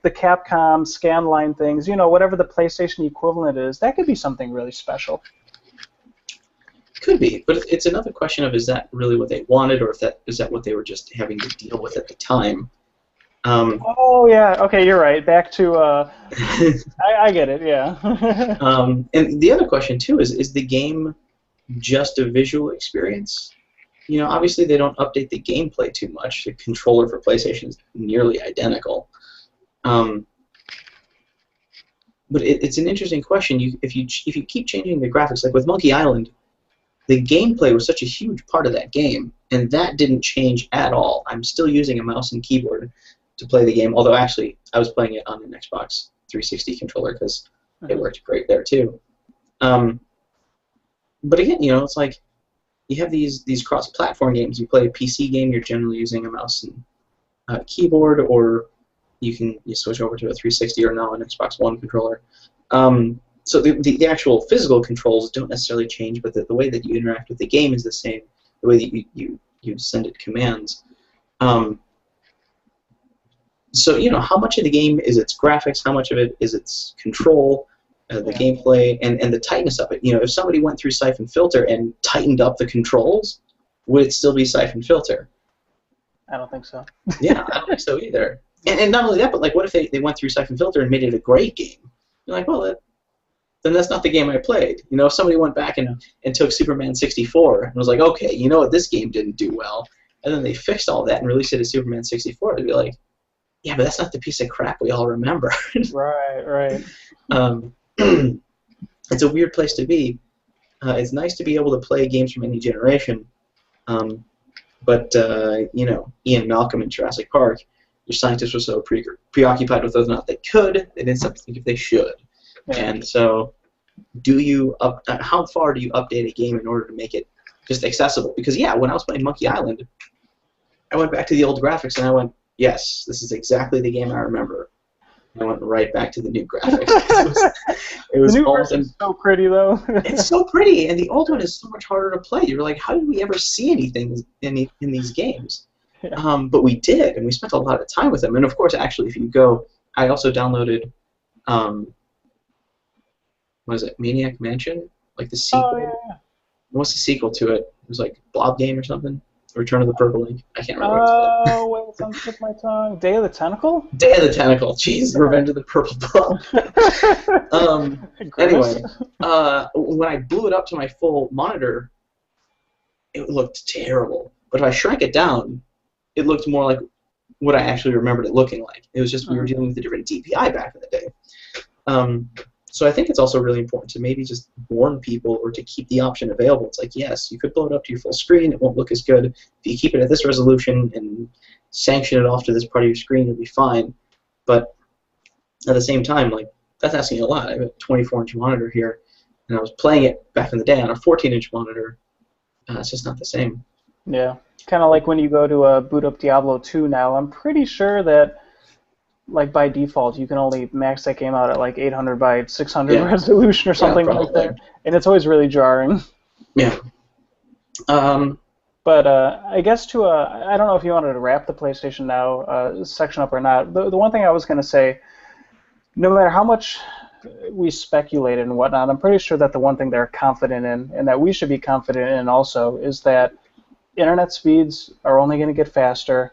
Capcom scanline things, whatever the PlayStation equivalent is, that could be something really special. Could be, but it's another question of, is that really what they wanted, or is that what they were just having to deal with at the time? Oh yeah, okay, you're right. Back to I get it, yeah. And the other question too is the game just a visual experience? Obviously they don't update the gameplay too much. The controller for PlayStation is nearly identical. But it's an interesting question. If you keep changing the graphics, like with Monkey Island, the gameplay was such a huge part of that game, and that didn't change at all. I'm still using a mouse and keyboard to play the game, although actually I was playing it on an Xbox 360 controller because it worked great there too. But again, it's like you have these cross-platform games. You play a PC game, you're generally using a mouse and keyboard, or you switch over to a 360 or now an XboxOne controller. So the actual physical controls don't necessarily change, but the way that you interact with the game is the same. The way that you send it commands. So, you know, how much of the game is its graphics, how much of it is its control, the gameplay, and the tightness of it. You know, if somebody went through Siphon Filter and tightened up the controls, would it still be Siphon Filter? I don't think so. Yeah, I don't think so either. And not only that, but like, what if they went through Siphon Filter and made it a great game? You're like, well, then that's not the game I played. You know, if somebody went back and took Superman 64 and was like, okay, you know what, this game didn't do well, and then they fixed all that and released it as Superman 64, they'd be like, yeah, but that's not the piece of crap we all remember. Right. It's a weird place to be. It's nice to be able to play games from any generation, but you know, Ian Malcolm in Jurassic Park, your scientists were so preoccupied with whether or not they could, they didn't stop to think if they should. Yeah. And so, how far do you update a game in order to make it just accessible? Because yeah, when I was playing Monkey Island, I went back to the old graphics and I went, yes, this is exactly the game I remember. I went right back to the new graphics. It was the new version is so pretty, though. It's so pretty, and the old one is so much harder to play. You're like, how did we ever see anything in these games? Yeah. But we did, and we spent a lot of time with them. And of course, actually, if you go, I also downloaded, what is it, Maniac Mansion? Like the sequel? Oh, yeah. What's the sequel to it? It was like Blob Game or something? Return of the Purple Ink? I can't remember what it's called. Oh, wait, it's on the tip of my tongue. Day of the Tentacle? Day of the Tentacle. Jeez, Revenge of the Purple Blob. Anyway, when I blew it up to my full monitor, it looked terrible. But if I shrank it down, it looked more like what I actually remembered it looking like. It was just we were dealing with a different DPI back in the day. So I think it's also really important to maybe just warn people or to keep the option available. It's like, yes, you could blow it up to your full screen. It won't look as good. If you keep it at this resolution and sanction it off to this part of your screen, it'll be fine. But at the same time, like, that's asking a lot. I have a 24-inch monitor here, and I was playing it back in the day on a 14-inch monitor. It's just not the same. Yeah. Kind of like when you go to boot up Diablo 2 now, I'm pretty sure that, like, by default, you can only max that game out at like 800 by 600 resolution or something like that, and it's always really jarring. Yeah. But I guess I don't know if you wanted to wrap the PlayStation Now section up or not. The one thing I was going to say, no matter how much we speculated and whatnot, I'm pretty sure that the one thing they're confident in, and that we should be confident in also, is that internet speeds are only going to get faster,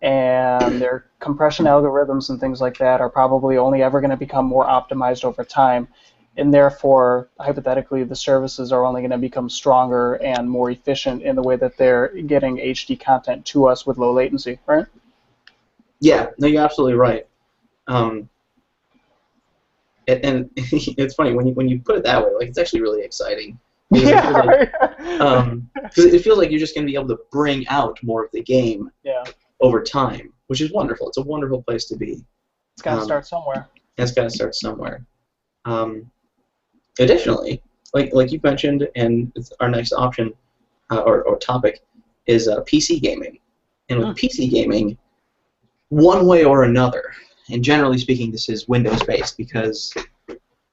and their compression algorithms and things like that are probably only ever going to become more optimized over time, and therefore, hypothetically, the services are only going to become stronger and more efficient in the way that they're getting HD content to us with low latency, right? Yeah, no, you're absolutely right. And it's funny, when you put it that way, like, it's actually really exciting. Because it feels like you're just going to be able to bring out more of the game over time, which is wonderful. It's a wonderful place to be. It's got to start somewhere. It's got to start somewhere. Additionally, like you mentioned, and our next option or topic is PC gaming. And with PC gaming, one way or another, and generally speaking, this is Windows-based because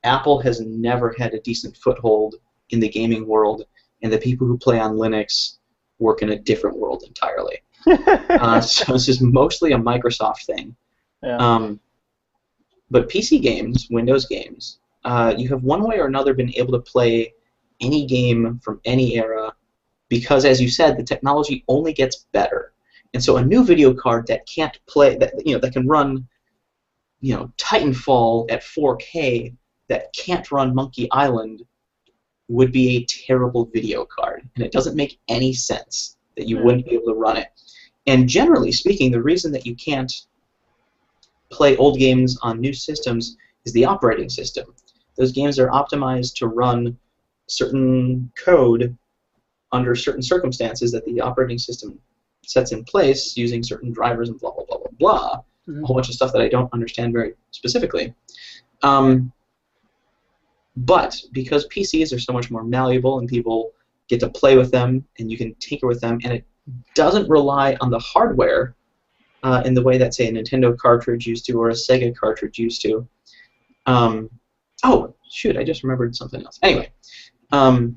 Apple has never had a decent foothold in the gaming world, and the people who play on Linux work in a different world entirely. So this is mostly a Microsoft thing. Yeah. But PC games, Windows games, you have one way or another been able to play any game from any era because, as you said, the technology only gets better. And so a new video card that can't play, that can run, Titanfall at 4K, that can't run Monkey Island, would be a terrible video card. And it doesn't make any sense that you wouldn't be able to run it. And generally speaking, the reason that you can't play old games on new systems is the operating system. Those games are optimized to run certain code under certain circumstances that the operating system sets in place using certain drivers and blah, blah, blah, blah, blah. A whole bunch of stuff that I don't understand very specifically. But because PCs are so much more malleable and people get to play with them and you can tinker with them, and it doesn't rely on the hardware in the way that, say, a Nintendo cartridge used to or a Sega cartridge used to. Oh, shoot, I just remembered something else. Anyway, I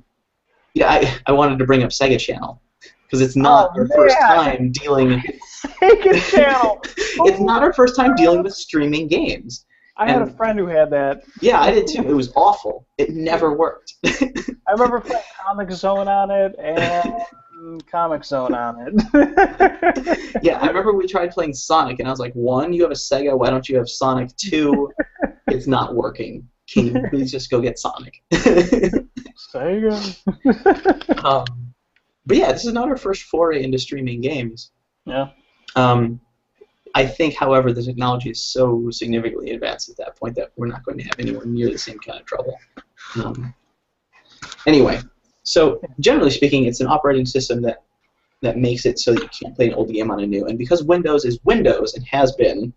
wanted to bring up Sega Channel because it's not our first time dealing Sega Channel. It's not our first time dealing with streaming games. I had a friend who had that. Yeah, I did too. It was awful. It never worked. I remember playing Comic Zone on it and Comic Zone on it. Yeah, I remember we tried playing Sonic, and I was like, 1, you have a Sega, why don't you have Sonic? 2, it's not working. Can you please just go get Sonic? Sega. But yeah, this is not our first foray into streaming games. Yeah. I think, however, the technology is so significantly advanced at that point that we're not going to have anywhere near the same kind of trouble. Anyway, so generally speaking, it's an operating system that makes it so that you can't play an old game on a new. And because Windows is Windows and has been,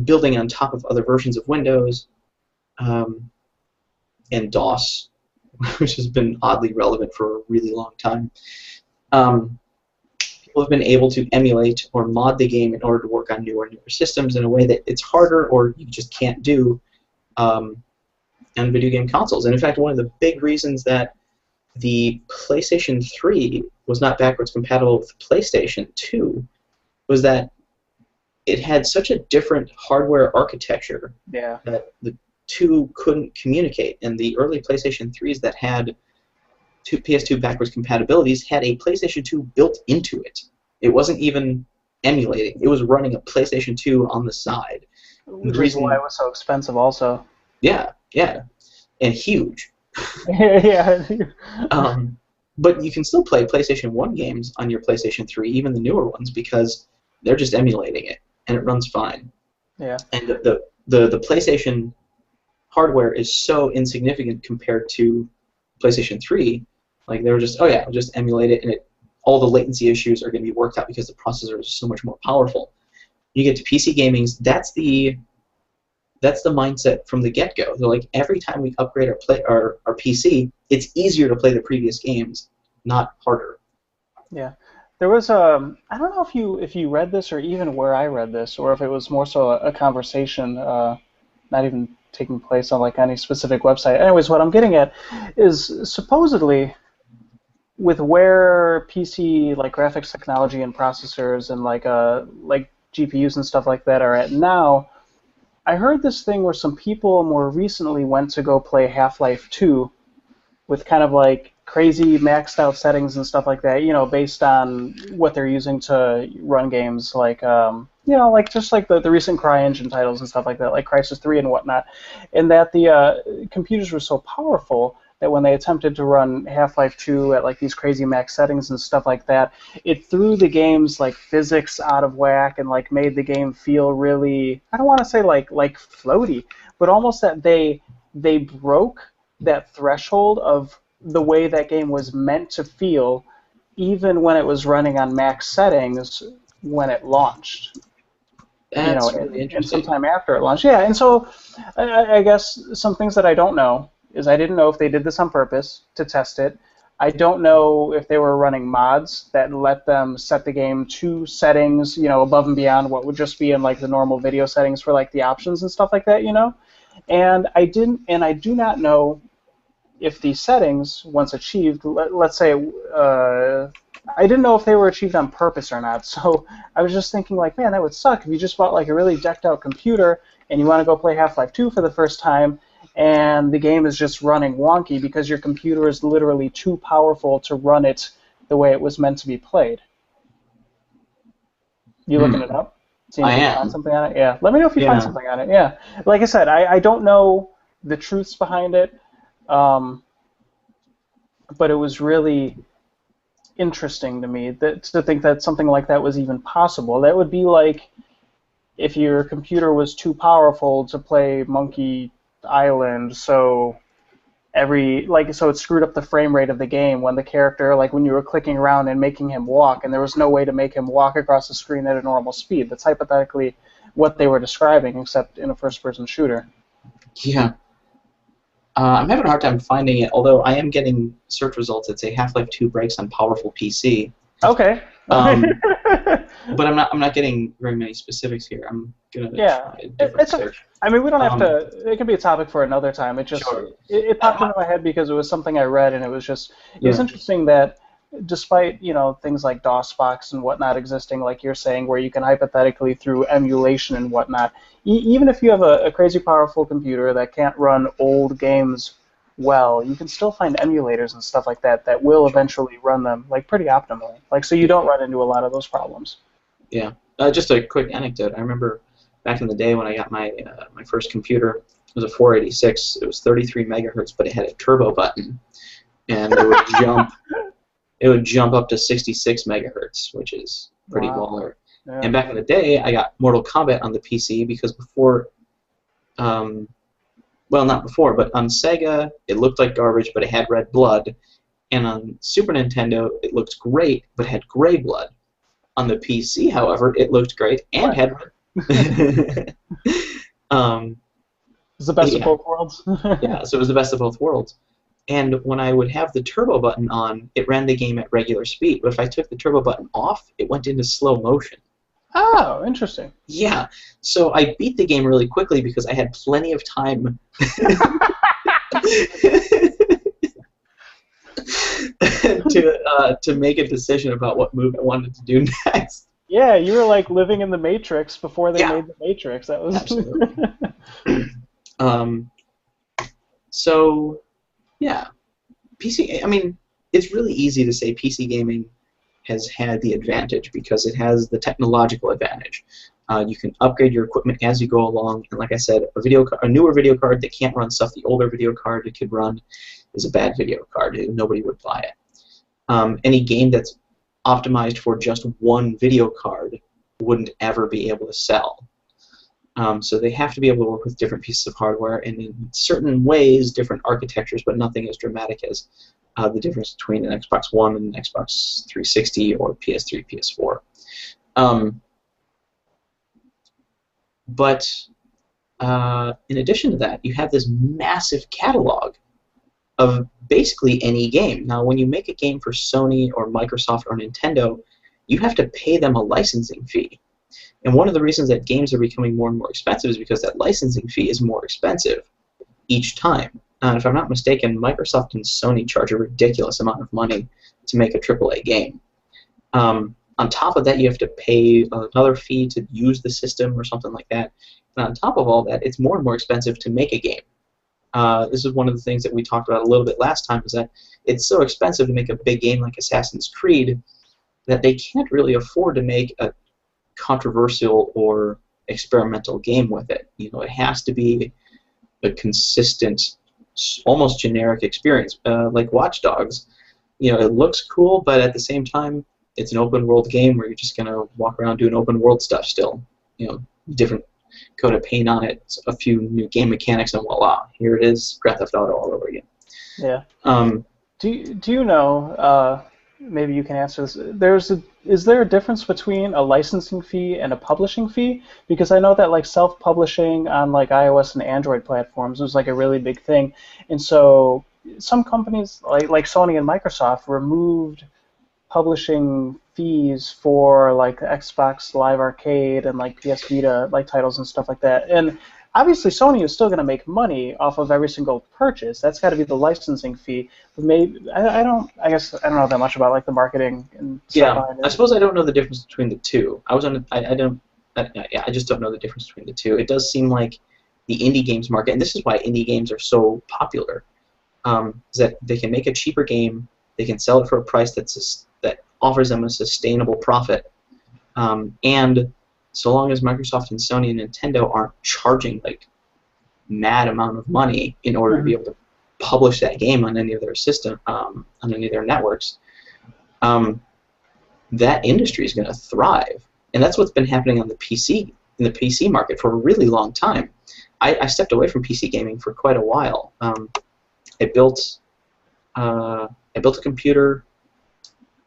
building on top of other versions of Windows and DOS, which has been oddly relevant for a really long time, people have been able to emulate or mod the game in order to work on newer systems in a way that it's harder or you just can't do on video game consoles. And in fact, one of the big reasons that the PlayStation 3 was not backwards compatible with PlayStation 2 was that it had such a different hardware architecture that the two couldn't communicate. And the early PlayStation 3s that had PS2 backwards compatibilities had a PlayStation 2 built into it. It wasn't even emulating. It was running a PlayStation 2 on the side. The reason why it was so expensive also. Yeah, and huge. Yeah. But you can still play PlayStation 1 games on your PlayStation 3, even the newer ones, because they're just emulating it, and it runs fine. Yeah. And the PlayStation hardware is so insignificant compared to PlayStation 3. Like, they were just, we'll just emulate it, and all the latency issues are going to be worked out because the processor is so much more powerful. You get to PC gaming, that's the mindset from the get-go. They're like, every time we upgrade our PC, it's easier to play the previous games, not harder. Yeah. There was I don't know if you read this or even where I read this, or if it was more so a conversation, not even taking place on like any specific website. Anyways, what I'm getting at is supposedly with where PC like graphics technology and processors and like GPUs and stuff like that are at now, I heard this thing where some people more recently went to go play Half-Life 2 with kind of like crazy maxed out settings and stuff like that, based on what they're using to run games like, like just like the recent CryEngine titles and stuff like that, like Crysis 3 and whatnot, and that the computers were so powerful that when they attempted to run Half-Life 2 at like these crazy max settings and stuff like that, it threw the game's like physics out of whack and like made the game feel really, I don't want to say like floaty, but almost that they broke that threshold of the way that game was meant to feel, even when it was running on max settings when it launched. That's really interesting. And sometime after it launched. Yeah, and so I guess some things that I don't know is I didn't know if they did this on purpose to test it. I don't know if they were running mods that let them set the game to settings, above and beyond what would just be in like the normal video settings for like the options and stuff like that, And I do not know if these settings, once achieved, let's say, I didn't know if they were achieved on purpose or not. So I was just thinking, like, man, that would suck if you just bought like a really decked out computer and you want to go play Half-Life 2 for the first time, and the game is just running wonky because your computer is literally too powerful to run it the way it was meant to be played. You looking it up? I am. Find something on it? Yeah. Let me know if you find something on it. Yeah. Like I said, I don't know the truths behind it, but it was really interesting to me to think that something like that was even possible. That would be like if your computer was too powerful to play Monkey Island, so it screwed up the frame rate of the game when the character, like when you were clicking around and making him walk, and there was no way to make him walk across the screen at a normal speed. That's hypothetically what they were describing, except in a first-person shooter. Yeah. I'm having a hard time finding it, although I am getting search results that say Half-Life 2 breaks on powerful PC. Okay. But I'm not getting very many specifics here. I'm gonna try a different search. I mean, we don't have to. It could be a topic for another time. It just it popped into my head because it was something I read, and it was just it was interesting that despite things like DOSBox and whatnot existing, like you're saying, where you can hypothetically through emulation and whatnot, even if you have a crazy powerful computer that can't run old games well, you can still find emulators and stuff like that that will eventually run them like pretty optimally, like so you don't run into a lot of those problems. Yeah. Just a quick anecdote. I remember back in the day when I got my my first computer. It was a 486. It was 33 megahertz, but it had a turbo button, and it would jump. It would jump up to 66 megahertz, which is pretty baller. Yeah. And back in the day, I got Mortal Kombat on the PC because before, well, not before, but on Sega, it looked like garbage, but it had red blood. And on Super Nintendo, it looked great, but had gray blood. On the PC, however, it looked great and had red. It's the best of both worlds. Yeah, so it was the best of both worlds. And when I would have the turbo button on, it ran the game at regular speed. But if I took the turbo button off, it went into slow motion. Oh, interesting. Yeah, so I beat the game really quickly because I had plenty of time to make a decision about what move I wanted to do next. Yeah, you were like living in the Matrix before they made the Matrix. That was absolutely. So, yeah, PC. I mean, it's really easy to say PC gaming has had the advantage because it has the technological advantage. You can upgrade your equipment as you go along, and like I said, a newer video card that can't run stuff the older video card could run is a bad video card. Nobody would buy it. Any game that's optimized for just one video card wouldn't ever be able to sell. So they have to be able to work with different pieces of hardware, and in certain ways, different architectures, but nothing as dramatic as the difference between an Xbox One and an Xbox 360 or PS3, PS4. But in addition to that, you have this massive catalog of basically any game. Now, when you make a game for Sony or Microsoft or Nintendo, you have to pay them a licensing fee. And one of the reasons that games are becoming more and more expensive is because that licensing fee is more expensive each time. If I'm not mistaken, Microsoft and Sony charge a ridiculous amount of money to make a AAA game. On top of that, you have to pay another fee to use the system or something like that. And on top of all that, it's more and more expensive to make a game. This is one of the things that we talked about a little bit last time, is that it's so expensive to make a big game like Assassin's Creed that they can't really afford to make a controversial or experimental game with it. It has to be a consistent, almost generic experience. Like Watch Dogs, it looks cool, but at the same time, it's an open world game where you're just gonna walk around doing open world stuff still. Different coat of paint on it, a few new game mechanics, and voila, here it is, Grand Theft Auto all over again. Yeah. Do you know? Maybe you can answer this. Is there a difference between a licensing fee and a publishing fee? Because I know that like self-publishing on like iOS and Android platforms was like a really big thing, and so some companies like Sony and Microsoft removed publishing fees for like Xbox Live Arcade and like PS Vita like titles and stuff like that. And obviously Sony is still going to make money off of every single purchase. That's got to be the licensing fee. But maybe I guess I don't know that much about like the marketing and stuff behind it. I suppose I don't know the difference between the two. I just don't know the difference between the two. It does seem like the indie games market, and this is why indie games are so popular, is that they can make a cheaper game, they can sell it for a price that offers them a sustainable profit, and so long as Microsoft and Sony and Nintendo aren't charging like mad amount of money in order to be able to publish that game on any of their system, on any of their networks, that industry is going to thrive, and that's what's been happening on the PC in the PC market for a really long time. I stepped away from PC gaming for quite a while. I built a computer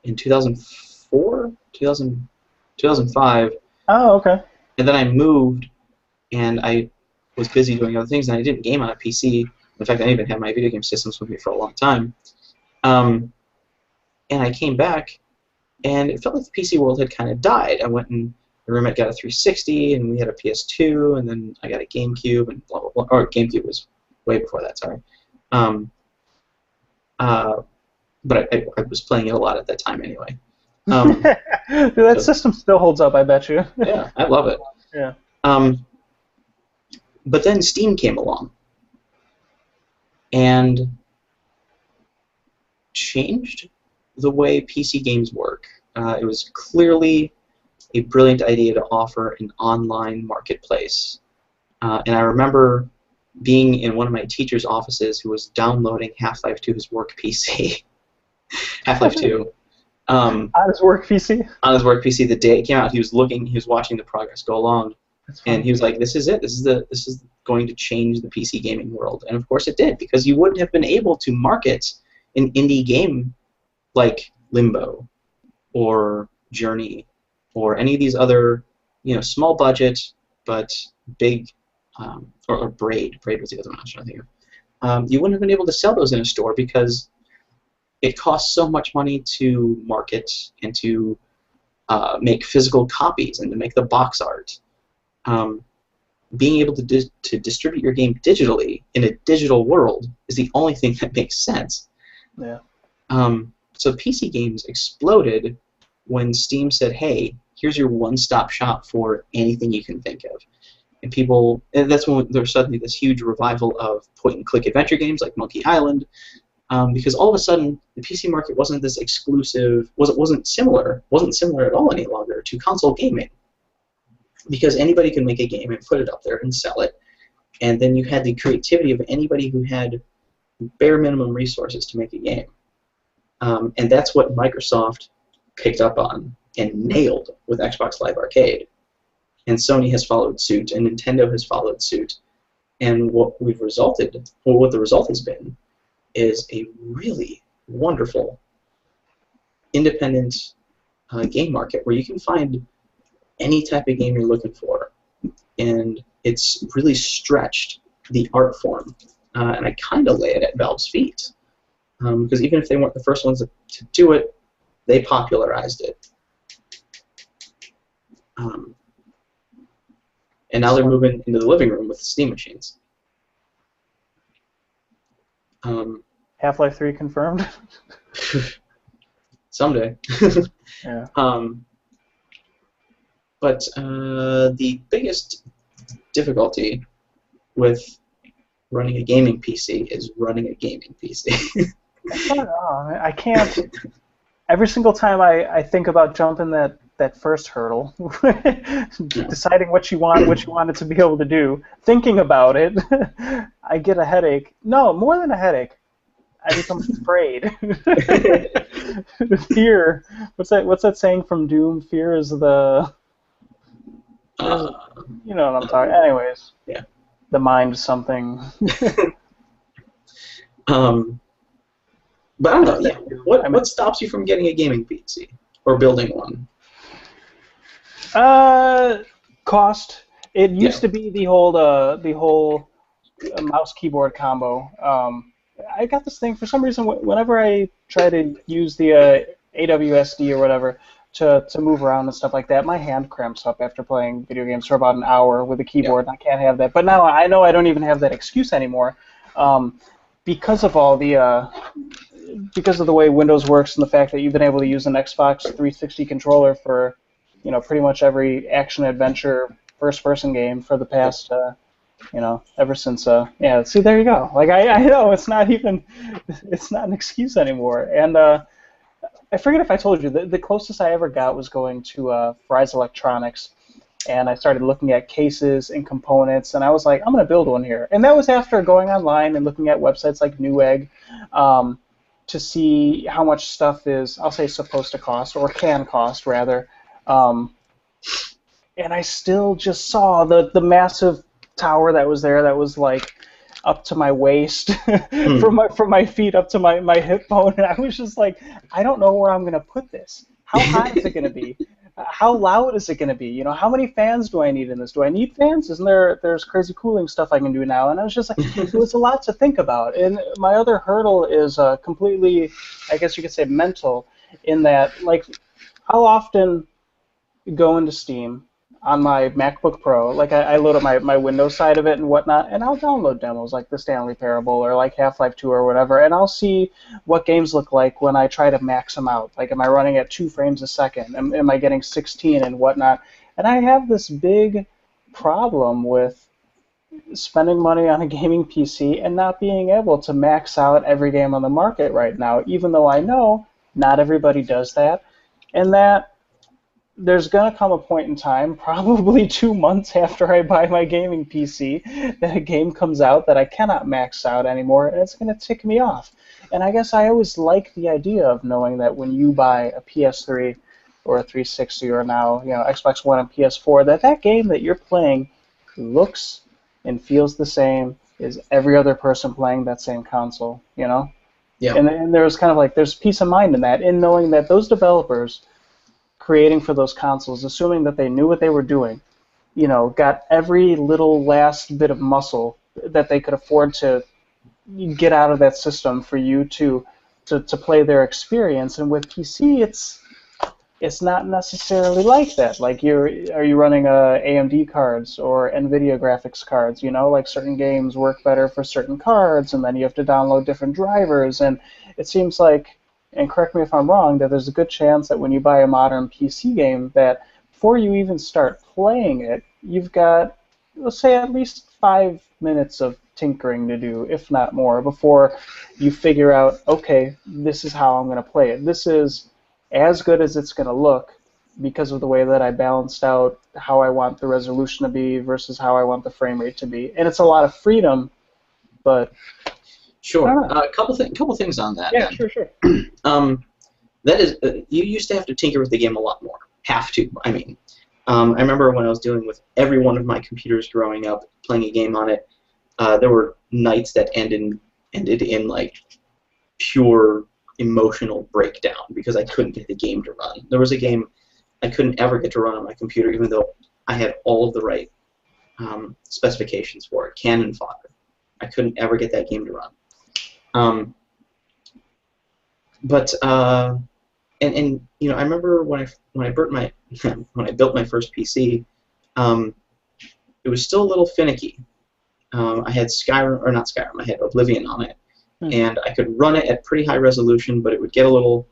in 2004, 2005. Oh, okay. And then I moved, and I was busy doing other things, and I didn't game on a PC. In fact, I even had my video game systems with me for a long time. And I came back, and it felt like the PC world had kind of died. I went and my roommate got a 360, and we had a PS2, and then I got a GameCube, and blah, blah, blah. Or GameCube was way before that, sorry. but I was playing it a lot at that time anyway. Dude, that system still holds up, I bet you. Yeah, I love it. Yeah. But then Steam came along and changed the way PC games work. It was clearly a brilliant idea to offer an online marketplace. And I remember being in one of my teacher's offices who was downloading Half-Life 2 his work PC. Half-Life 2. On his work PC? On his work PC the day it came out. He was watching the progress go along. And he was like, this is it. This is going to change the PC gaming world. And of course it did, because you wouldn't have been able to market an indie game like Limbo or Journey or any of these other, small budget but big, or Braid. Braid was the other one I was trying to think of. You wouldn't have been able to sell those in a store because it costs so much money to market and to make physical copies and to make the box art. Being able to distribute your game digitally in a digital world is the only thing that makes sense. Yeah. So PC games exploded when Steam said, hey, here's your one-stop shop for anything you can think of. And that's when there's suddenly this huge revival of point-and-click adventure games like Monkey Island, because all of a sudden the PC market wasn't this exclusive, wasn't similar at all any longer to console gaming, because anybody could make a game and put it up there and sell it, and then you had the creativity of anybody who had bare minimum resources to make a game, and that's what Microsoft picked up on and nailed with Xbox Live Arcade, and Sony has followed suit, and Nintendo has followed suit, and what the result has been is a really wonderful independent game market where you can find any type of game you're looking for, and it's really stretched the art form, and I kind of lay it at Valve's feet, because even if they weren't the first ones to do it, they popularized it, and now they're moving into the living room with Steam machines. Half-Life 3 confirmed? Someday. Yeah. But the biggest difficulty with running a gaming PC is running a gaming PC. I can't. Every single time I think about jumping that first hurdle, deciding what you want it to be able to do, thinking about it, I get a headache. No, more than a headache. I become afraid. Fear. What's that saying from Doom? Fear is the... you know what I'm talking. Anyways. Yeah. The mind something. But I don't know. Yeah. What stops you from getting a gaming PC or building one? Cost. It used to be the whole mouse keyboard combo. I got this thing for some reason. Whenever I try to use the AWSD or whatever to move around and stuff like that, my hand cramps up after playing video games for about an hour with a keyboard. Yeah. I can't have that. But now I know I don't even have that excuse anymore, because of all the because of the way Windows works and the fact that you've been able to use an Xbox 360 controller for pretty much every action adventure first-person game for the past ever since yeah. See, there you go. Like I know it's not an excuse anymore. And I forget if I told you, the closest I ever got was going to Fry's Electronics, and I started looking at cases and components, and I was like, I'm going to build one here. And that was after going online and looking at websites like Newegg to see how much stuff is, I'll say, supposed to cost, or can cost, rather. And I still just saw the massive tower that was there that was like up to my waist, from my feet up to my hip bone, and I was just like, I don't know where I'm gonna put this. How high is it gonna be? How loud is it gonna be? How many fans do I need in this? Do I need fans? There's crazy cooling stuff I can do now? And I was just like, it was a lot to think about. And my other hurdle is completely, I guess you could say, mental, in that, like, I'll often go into Steam, on my MacBook Pro, like I load up my Windows side of it and whatnot, and I'll download demos like the Stanley Parable or like Half-Life 2 or whatever, and I'll see what games look like when I try to max them out. Like, am I running at 2 frames a second? Am I getting 16 and whatnot? And I have this big problem with spending money on a gaming PC and not being able to max out every game on the market right now, even though I know not everybody does that, and that there's going to come a point in time, probably 2 months after I buy my gaming PC, that a game comes out that I cannot max out anymore, and it's going to tick me off. And I guess I always like the idea of knowing that when you buy a PS3 or a 360 or now, Xbox One and PS4, that game that you're playing looks and feels the same as every other person playing that same console, Yeah. And there's kind of like, there's peace of mind in that, in knowing that those developers creating for those consoles, assuming that they knew what they were doing, got every little last bit of muscle that they could afford to get out of that system for you to play their experience. And with PC, it's not necessarily like that. Like, are you running AMD cards or NVIDIA graphics cards? Like certain games work better for certain cards, and then you have to download different drivers. And it seems like, and correct me if I'm wrong, that there's a good chance that when you buy a modern PC game, that before you even start playing it, you've got, let's say, at least 5 minutes of tinkering to do, if not more, before you figure out, okay, this is how I'm going to play it. This is as good as it's going to look because of the way that I balanced out how I want the resolution to be versus how I want the frame rate to be. And it's a lot of freedom, but... Sure. A couple things on that. Yeah, then. sure. That is, you used to have to tinker with the game a lot more. Have to, I mean. I remember when I was dealing with every one of my computers growing up, playing a game on it, there were nights that ended in like pure emotional breakdown because I couldn't get the game to run. There was a game I couldn't ever get to run on my computer, even though I had all of the right specifications for it, cannon fodder. I couldn't ever get that game to run. I remember when I built my first PC, it was still a little finicky. I had I had Oblivion on it, and I could run it at pretty high resolution, but it would get a little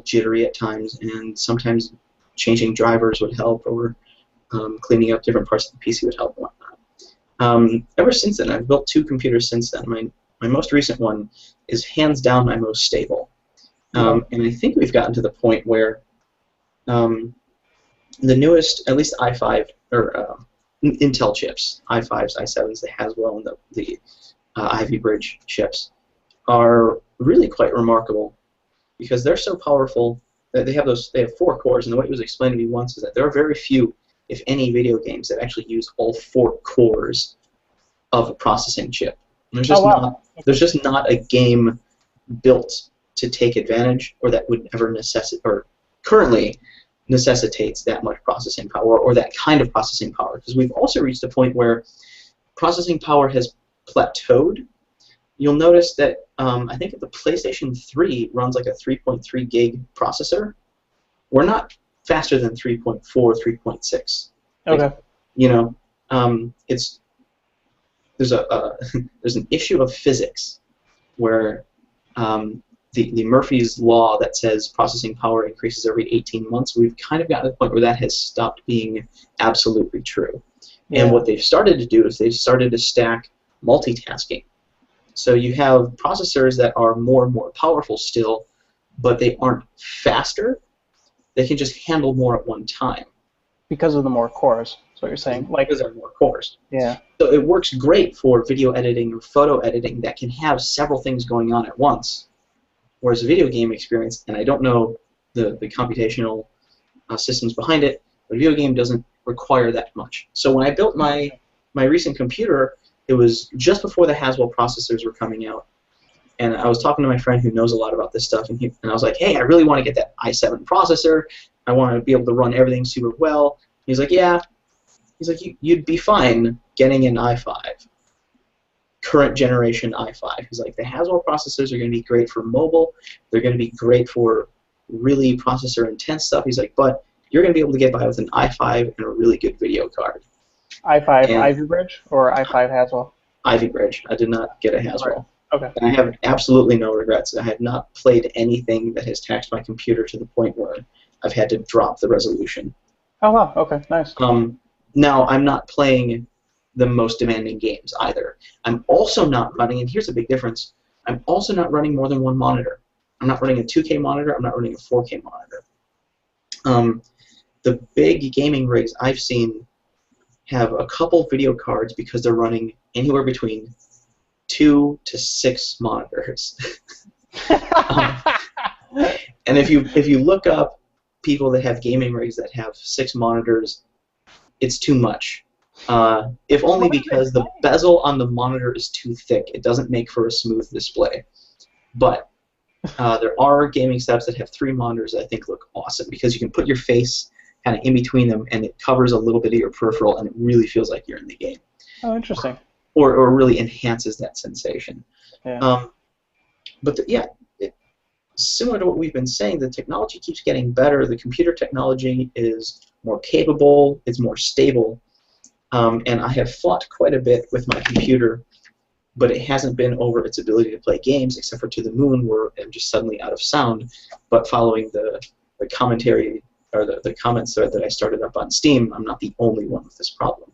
jittery at times, and sometimes changing drivers would help, or cleaning up different parts of the PC would help and whatnot. Ever since then, I've built 2 computers since then. My most recent one is hands down my most stable. And I think we've gotten to the point where the newest, at least i5, or Intel chips, i5s, i7s, the Haswell, and the Ivy Bridge chips, are really quite remarkable because they're so powerful that they have 4 cores, and the way it was explained to me once is that there are very few, if any, video games that actually use all 4 cores of a processing chip. And there's just not a game built to take advantage, or that would ever currently necessitates that much processing power, or that kind of processing power, because we've also reached a point where processing power has plateaued. You'll notice that I think the PlayStation 3 runs like a 3.3 gig processor. We're not faster than 3.4, 3.6. Okay. There's an issue of physics where the Murphy's Law that says processing power increases every 18 months, we've kind of gotten to the point where that has stopped being absolutely true. Yeah. And what they've started to do is they've started to stack multitasking. So you have processors that are more and more powerful still, but they aren't faster. They can just handle more at one time. Because of the more cores, that's what you're saying. Because there are more cores. Yeah. So it works great for video editing or photo editing that can have several things going on at once. Whereas a video game experience, and I don't know the computational systems behind it, but a video game doesn't require that much. So when I built my recent computer, it was just before the Haswell processors were coming out. And I was talking to my friend who knows a lot about this stuff, and I was like, hey, I really want to get that i7 processor. I want to be able to run everything super well. He's like, yeah. He's like, you'd be fine getting an i5, current generation i5. He's like, the Haswell processors are going to be great for mobile. They're going to be great for really processor-intense stuff. He's like, but you're going to be able to get by with an i5 and a really good video card. i5 And Ivy Bridge or i5 Haswell? Ivy Bridge. I did not get a Haswell. Okay. And I have absolutely no regrets. I have not played anything that has taxed my computer to the point where I've had to drop the resolution. Oh, wow. Okay, nice. Now, I'm not playing the most demanding games either. I'm also not running, and here's a big difference, I'm also not running more than one monitor. I'm not running a 2K monitor. I'm not running a 4K monitor. The big gaming rigs I've seen have a couple video cards because they're running anywhere between 2 to 6 monitors. And if you look up people that have gaming rigs that have 6 monitors, it's too much. If only because the bezel on the monitor is too thick. It doesn't make for a smooth display. But there are gaming setups that have 3 monitors that I think look awesome because you can put your face kind of in between them and it covers a little bit of your peripheral and it really feels like you're in the game. Oh, interesting. Or really enhances that sensation. Yeah. But similar to what we've been saying, the technology keeps getting better. The computer technology is more capable. It's more stable. And I have fought quite a bit with my computer, but it hasn't been over its ability to play games, except for To the Moon, where I'm just suddenly out of sound. But following the commentary or the comments that I started up on Steam, I'm not the only one with this problem.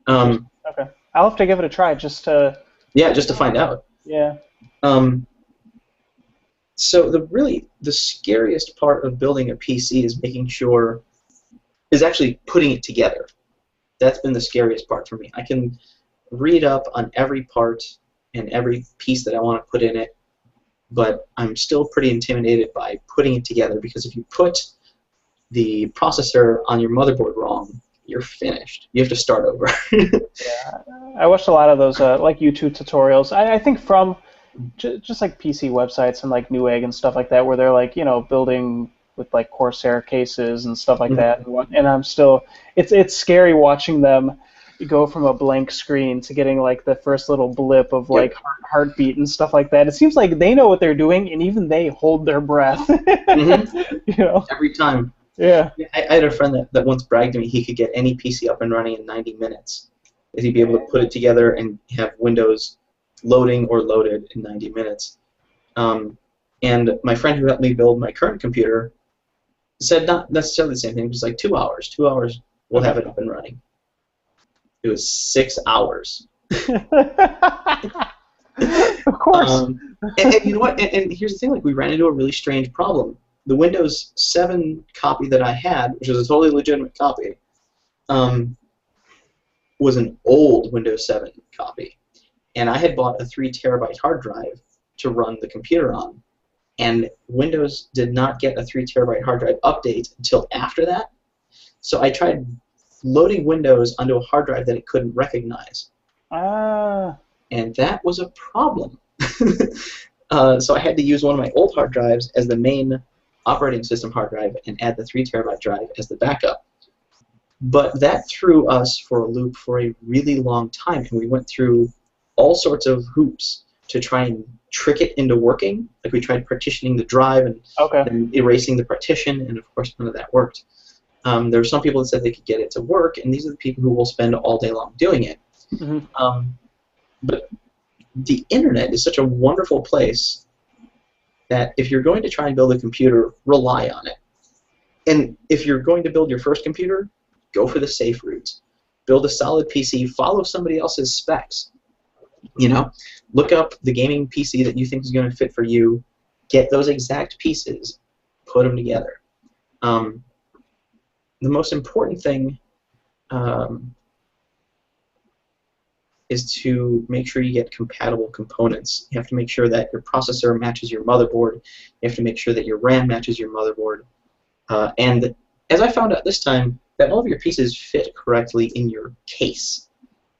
Okay. I'll have to give it a try just to... Yeah, just to find out. Yeah. So the scariest part of building a PC is actually putting it together. That's been the scariest part for me. I can read up on every part and every piece that I want to put in it, but I'm still pretty intimidated by putting it together because if you put the processor on your motherboard wrong, you're finished. You have to start over. Yeah, I watched a lot of those like YouTube tutorials. I think from just like PC websites and like Newegg and stuff like that, where they're like building with like Corsair cases and stuff like that. And I'm still, it's scary watching them go from a blank screen to getting like the first little blip of like heartbeat and stuff like that. It seems like they know what they're doing, and even they hold their breath. Every time. Yeah. I had a friend that once bragged to me he could get any PC up and running in 90 minutes. That he'd be able to put it together and have Windows loading or loaded in 90 minutes. And my friend who helped me build my current computer said not necessarily the same thing. It was like 2 hours. 2 hours, we'll have it up and running. It was 6 hours. Of course. And you know what? And here's the thing: like we ran into a really strange problem. The Windows 7 copy that I had, which was a totally legitimate copy, was an old Windows 7 copy, and I had bought a 3 terabyte hard drive to run the computer on, and Windows did not get a 3 terabyte hard drive update until after that. So I tried loading Windows onto a hard drive that it couldn't recognize. And that was a problem. So I had to use one of my old hard drives as the main operating system hard drive and add the 3 terabyte drive as the backup. But that threw us for a loop for a really long time, and we went through all sorts of hoops to try and trick it into working. Like we tried partitioning the drive and erasing the partition, and of course none of that worked. There were some people that said they could get it to work, and these are the people who will spend all day long doing it. But the internet is such a wonderful place that if you're going to try and build a computer, rely on it. And if you're going to build your first computer, go for the safe route. Build a solid PC, follow somebody else's specs. Look up the gaming PC that you think is going to fit for you, get those exact pieces, put them together. The most important thing is to make sure you get compatible components. You have to make sure that your processor matches your motherboard. You have to make sure that your RAM matches your motherboard. And as I found out this time, that all of your pieces fit correctly in your case.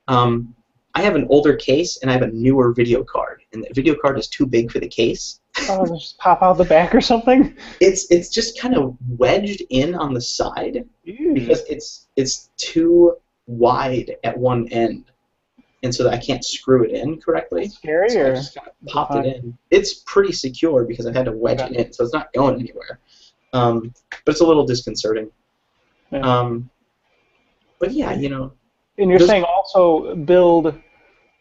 I have an older case, and I have a newer video card, and the video card is too big for the case. Oh, just pop out the back or something? It's just kind of wedged in on the side because it's too wide at one end, and so that I can't screw it in correctly. Scary, so I just kind of popped it in. It's pretty secure because I had to wedge it in, so it's not going anywhere. But it's a little disconcerting. Yeah. But yeah, you know, And you're those, saying also build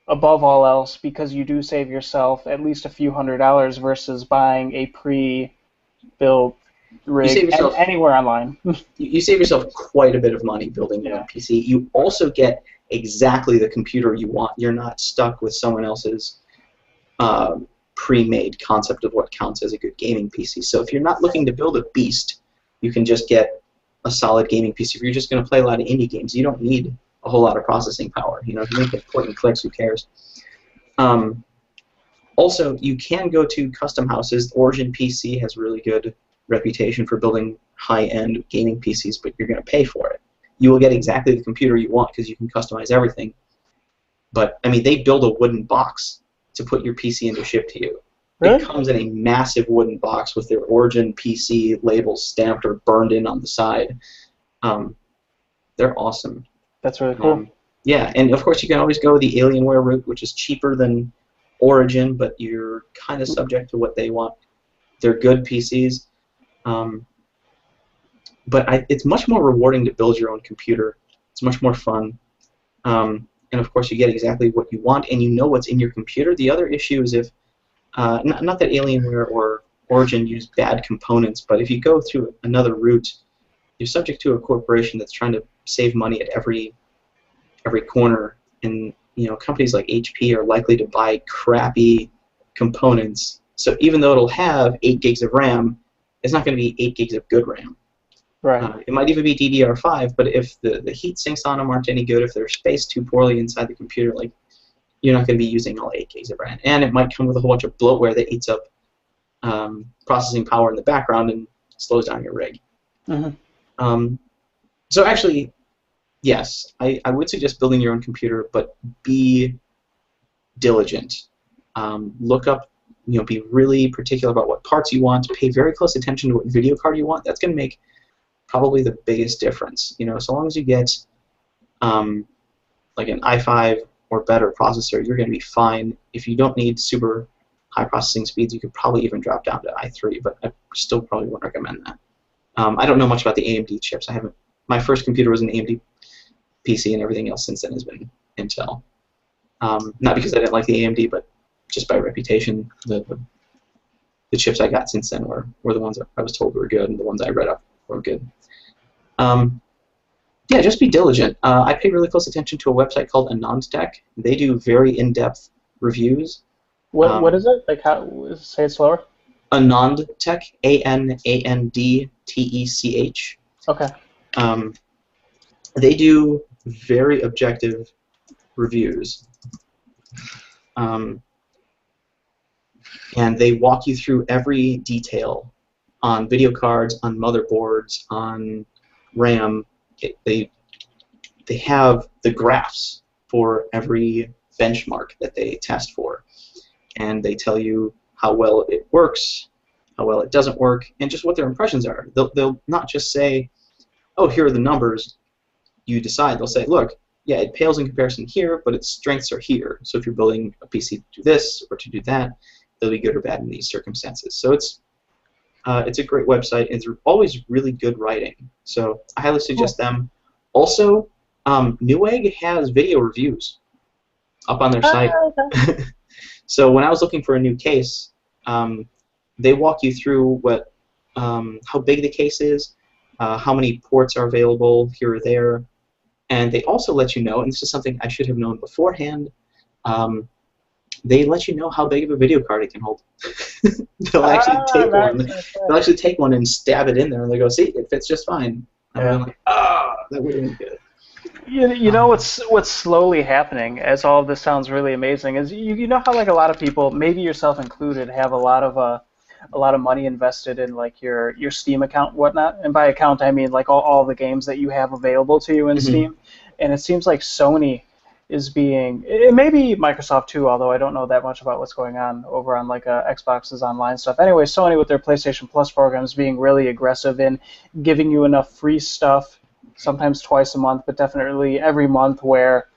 above all else because you do save yourself at least a few $100s versus buying a pre-built you rig save yourself anywhere online. you save yourself quite a bit of money building your own Yeah. PC. You also get exactly the computer you want. You're not stuck with someone else's uh, pre-made concept of what counts as a good gaming PC. So if you're not looking to build a beast, you can just get a solid gaming PC. If you're just going to play a lot of indie games, you don't need a whole lot of processing power. You know, if you make it point and clicks, who cares? Also, you can go to custom houses. Origin PC has really good reputation for building high-end gaming PCs, but you're going to pay for it. You will get exactly the computer you want because you can customize everything. But, I mean, they build a wooden box to put your PC in to ship to you. Really? It comes in a massive wooden box with their Origin PC labels stamped or burned in on the side. They're awesome. That's really cool. Yeah, and of course you can always go the Alienware route, which is cheaper than Origin, but you're kind of subject to what they want. They're good PCs, but it's much more rewarding to build your own computer. It's much more fun, and of course you get exactly what you want, and you know what's in your computer. The other issue is if, not that Alienware or Origin use bad components, but if you go through another route, you're subject to a corporation that's trying to save money at every corner, and you know, companies like HP are likely to buy crappy components. So even though it'll have 8 gigs of RAM, it's not going to be 8 gigs of good RAM. Right. It might even be DDR5, but if the heat sinks on them aren't any good, if they're spaced too poorly inside the computer, like, you're not going to be using all 8 gigs of RAM. And it might come with a whole bunch of bloatware that eats up processing power in the background and slows down your rig. Mm-hmm. So actually, yes, I would suggest building your own computer, but be diligent. Look up, you know, be really particular about what parts you want. Pay very close attention to what video card you want. That's going to make probably the biggest difference. You know, so long as you get like an i5 or better processor, you're going to be fine. If you don't need super high processing speeds, you could probably even drop down to i3, but I still probably wouldn't recommend that. I don't know much about the AMD chips. My first computer was an AMD PC, and everything else since then has been Intel. Not because I didn't like the AMD, but just by reputation. The chips I got since then were the ones that I was told were good, and the ones I read up were good. Yeah, just be diligent. I pay really close attention to a website called AnandTech. They do very in-depth reviews. What is it? Like, how? Say it slower. AnandTech, ANANDTECH. Okay. They do very objective reviews, and they walk you through every detail on video cards, on motherboards, on RAM. They have the graphs for every benchmark that they test for, and they tell you how well it works, how well it doesn't work, and just what their impressions are. They'll not just say, oh, here are the numbers, you decide. They'll say, look, yeah, it pales in comparison here, but its strengths are here. So if you're building a PC to do this or to do that, they'll be good or bad in these circumstances. So it's a great website, and it's always really good writing. So I highly suggest them. Also, Newegg has video reviews up on their site. Okay. So when I was looking for a new case, they walk you through how big the case is, how many ports are available here or there, and they also let you know, and this is something I should have known beforehand, they let you know how big of a video card it can hold. They'll actually take one. They'll actually take one and stab it in there, and they go, see, it fits just fine. And I'm like, that would have been good. You know what's slowly happening, as all of this sounds really amazing, is you know how like a lot of people, maybe yourself included, have a lot of money invested in like your Steam account and whatnot, and by account I mean like all the games that you have available to you in Steam, and it seems like Sony is being, it may be Microsoft too, although I don't know that much about what's going on over on like Xbox's online stuff. Anyway, Sony with their PlayStation Plus program is being really aggressive in giving you enough free stuff, sometimes twice a month, but definitely every month, where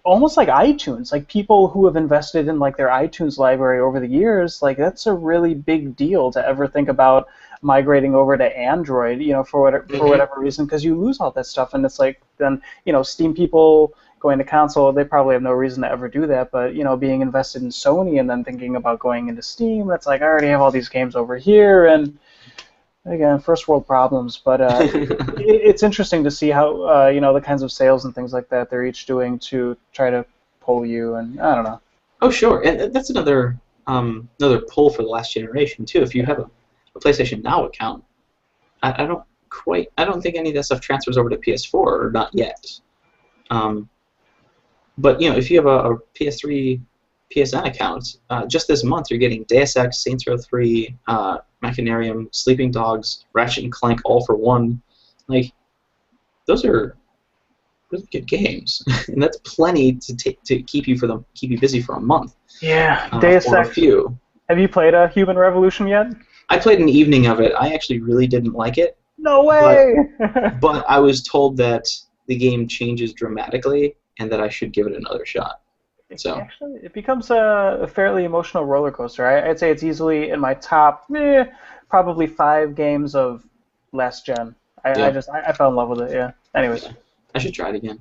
almost like iTunes, like people who have invested in like their iTunes library over the years, like that's a really big deal to ever think about migrating over to Android, for whatever reason, because you lose all that stuff, and it's like then Steam people going to console, they probably have no reason to ever do that, but being invested in Sony and then thinking about going into Steam, that's like I already have all these games over here, and again, first world problems, but it's interesting to see how the kinds of sales and things like that they're each doing to try to pull you, and I don't know. Oh, sure, and that's another pull for the last generation too. If you have a PlayStation Now account, I don't think any of that stuff transfers over to PS4, or not yet. But if you have a PS3, PSN account, just this month you're getting Deus Ex, Saints Row 3, Machinarium, Sleeping Dogs, Ratchet and Clank, all for one. Like, those are really good games, and that's plenty to keep you busy for a month. Yeah, Deus or Ex. A few. Have you played a Human Revolution yet? I played an evening of it. I actually really didn't like it. No way! But I was told that the game changes dramatically, and that I should give it another shot. So actually, it becomes a fairly emotional roller coaster. I'd say it's easily in my top, probably 5 games of last gen. I fell in love with it. Yeah. Anyways, yeah, I should try it again.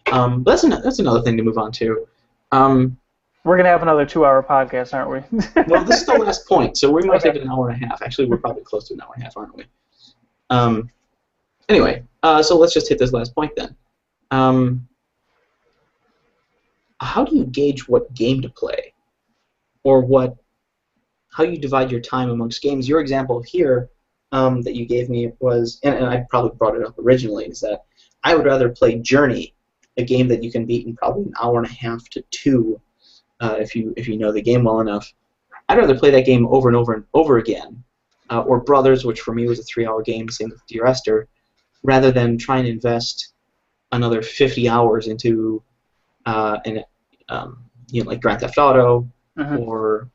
But that's another thing to move on to. We're gonna have another 2-hour podcast, aren't we? Well, this is the last point, so we might take an hour and a half. Actually, we're probably close to an hour and a half, aren't we? Anyway, so let's just hit this last point then. How do you gauge what game to play, or how you divide your time amongst games? Your example here that you gave me was, and I probably brought it up originally, is that I would rather play Journey, a game that you can beat in probably an hour and a half to 2, if you know the game well enough. I'd rather play that game over and over and over again, or Brothers, which for me was a 3-hour game, same with Dear Esther, rather than try and invest another 50 hours into like Grand Theft Auto, or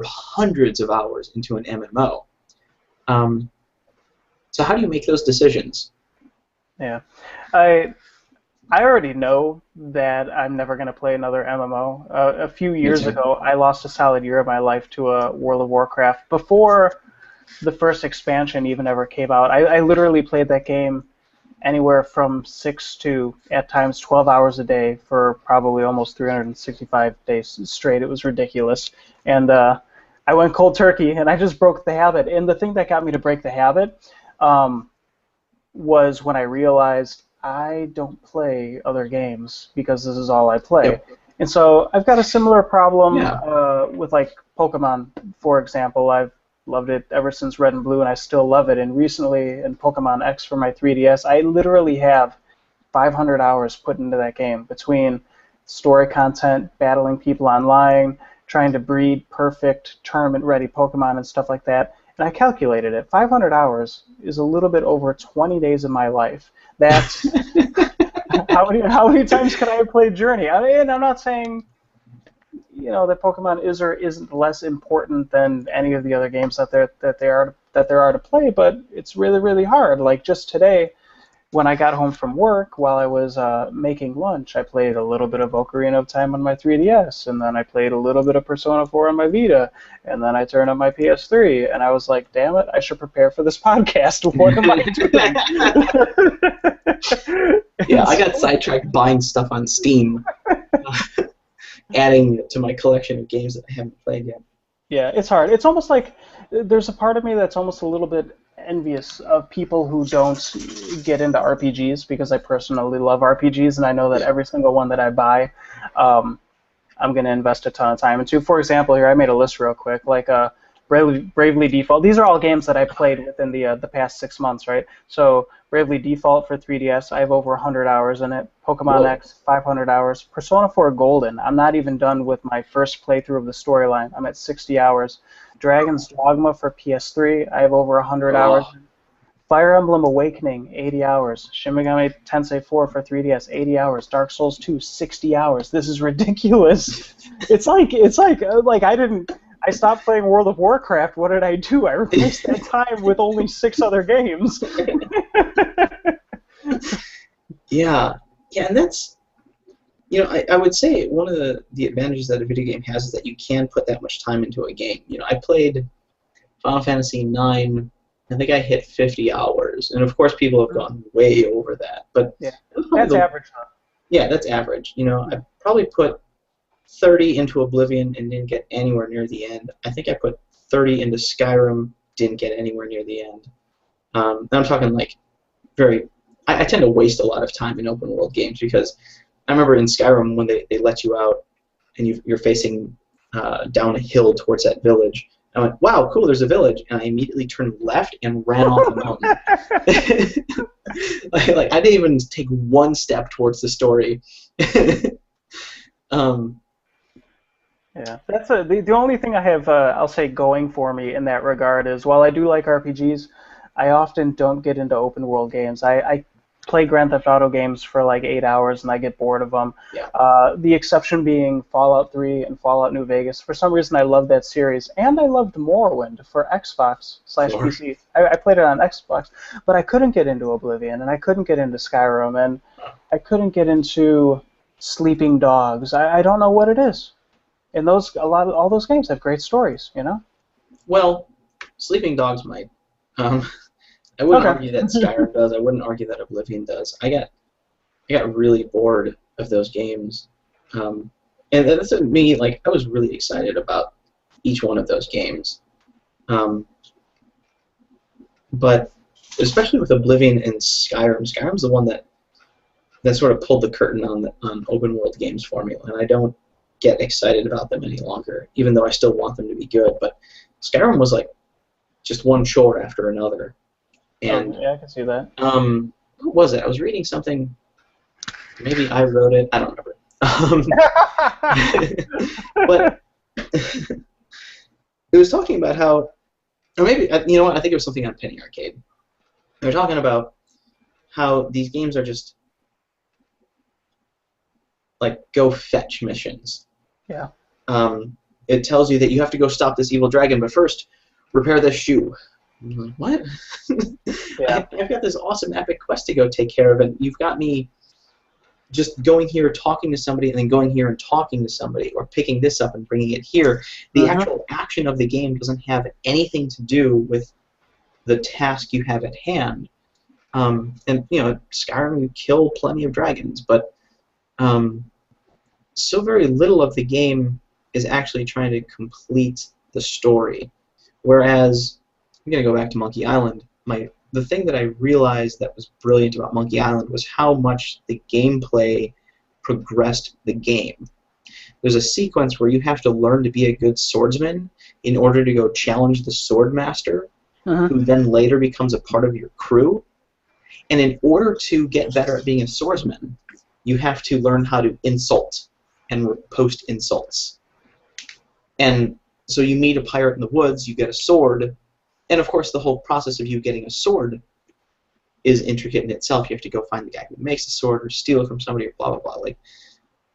hundreds of hours into an MMO. So how do you make those decisions? Yeah, I already know that I'm never going to play another MMO. A few years ago, I lost a solid year of my life to a World of Warcraft. Before the first expansion even ever came out, I literally played that game anywhere from 6 to, at times, 12 hours a day for probably almost 365 days straight. It was ridiculous. And I went cold turkey, and I just broke the habit. And the thing that got me to break the habit was when I realized I don't play other games because this is all I play. Yep. And so I've got a similar problem with, like, Pokemon, for example. I've loved it ever since Red and Blue, and I still love it. And recently, in Pokemon X for my 3DS, I literally have 500 hours put into that game between story content, battling people online, trying to breed perfect tournament-ready Pokemon and stuff like that. And I calculated it. 500 hours is a little bit over 20 days of my life. That's how many times can I have played Journey? I mean, I'm not saying that Pokemon is or isn't less important than any of the other games that there are to play, but it's really, really hard. Like just today, when I got home from work, while I was making lunch, I played a little bit of Ocarina of Time on my 3DS, and then I played a little bit of Persona 4 on my Vita, and then I turned on my PS3, and I was like, damn it, I should prepare for this podcast. What am I doing? Yeah, I got sidetracked buying stuff on Steam, adding to my collection of games that I haven't played yet. Yeah, it's hard. It's almost like there's a part of me that's almost a little bit envious of people who don't get into RPGs, because I personally love RPGs, and I know that every single one that I buy, I'm going to invest a ton of time into. For example, here I made a list real quick, like Bravely Default. These are all games that I played within the past 6 months, right? So Bravely Default for 3DS, I have over 100 hours in it. Pokemon X, 500 hours. Persona 4 Golden, I'm not even done with my first playthrough of the storyline. I'm at 60 hours. Dragon's Dogma for PS3, I have over 100 hours. Fire Emblem Awakening, 80 hours. Shin Megami Tensei 4 for 3DS, 80 hours. Dark Souls 2, 60 hours. This is ridiculous. It's like I stopped playing World of Warcraft. What did I do? I replaced that time with only 6 other games. Yeah, and that's, I would say one of the advantages that a video game has is that you can put that much time into a game. I played Final Fantasy IX I think I hit 50 hours, and of course people have gone way over that. But Yeah, that was probably that's average. yeah, that's average. You know, I probably put 30 into Oblivion and didn't get anywhere near the end. I think I put 30 into Skyrim, didn't get anywhere near the end. I'm talking like very. I tend to waste a lot of time in open world games because I remember in Skyrim when they let you out and you're facing down a hill towards that village. I went, wow, cool, there's a village, and I immediately turned left and ran off the mountain. like I didn't even take one step towards the story. Yeah, that's the only thing I have, I'll say, going for me in that regard is while I do like RPGs, I often don't get into open world games. I play Grand Theft Auto games for like 8 hours and I get bored of them. Yeah. The exception being Fallout 3 and Fallout New Vegas. For some reason, I love that series, and I loved Morrowind for Xbox/PC. I played it on Xbox, but I couldn't get into Oblivion, and I couldn't get into Skyrim, and I couldn't get into Sleeping Dogs. I don't know what it is. And all those games have great stories, you know? Well, Sleeping Dogs might. I wouldn't argue that Skyrim does. I wouldn't argue that Oblivion does. I got really bored of those games, and that's me. Like I was really excited about each one of those games, but especially with Oblivion and Skyrim. Skyrim's the one that sort of pulled the curtain on open world games for me, and I don't get excited about them any longer, even though I still want them to be good. But Skyrim was like just one chore after another. And yeah, I can see that. What was it? I was reading something. Maybe I wrote it. I don't remember. But it was talking about how, or maybe you know what? I think it was something on Penny Arcade. They were talking about how these games are just like go fetch missions. Yeah. It tells you that you have to go stop this evil dragon, but first repair this shoe. I'm like, what? Yeah. I've got this awesome epic quest to go take care of, and you've got me just going here, talking to somebody, and then going here and talking to somebody, or picking this up and bringing it here. The actual action of the game doesn't have anything to do with the task you have at hand. And you know, Skyrim, you kill plenty of dragons, but so very little of the game is actually trying to complete the story. Whereas, I'm going to go back to Monkey Island. The thing that I realized that was brilliant about Monkey Island was how much the gameplay progressed the game. There's a sequence where you have to learn to be a good swordsman in order to go challenge the sword master, who then later becomes a part of your crew. And in order to get better at being a swordsman, you have to learn how to insult and post insults. And so you meet a pirate in the woods, you get a sword, and of course the whole process of you getting a sword is intricate in itself. You have to go find the guy who makes the sword or steal it from somebody or blah, blah, blah. Like,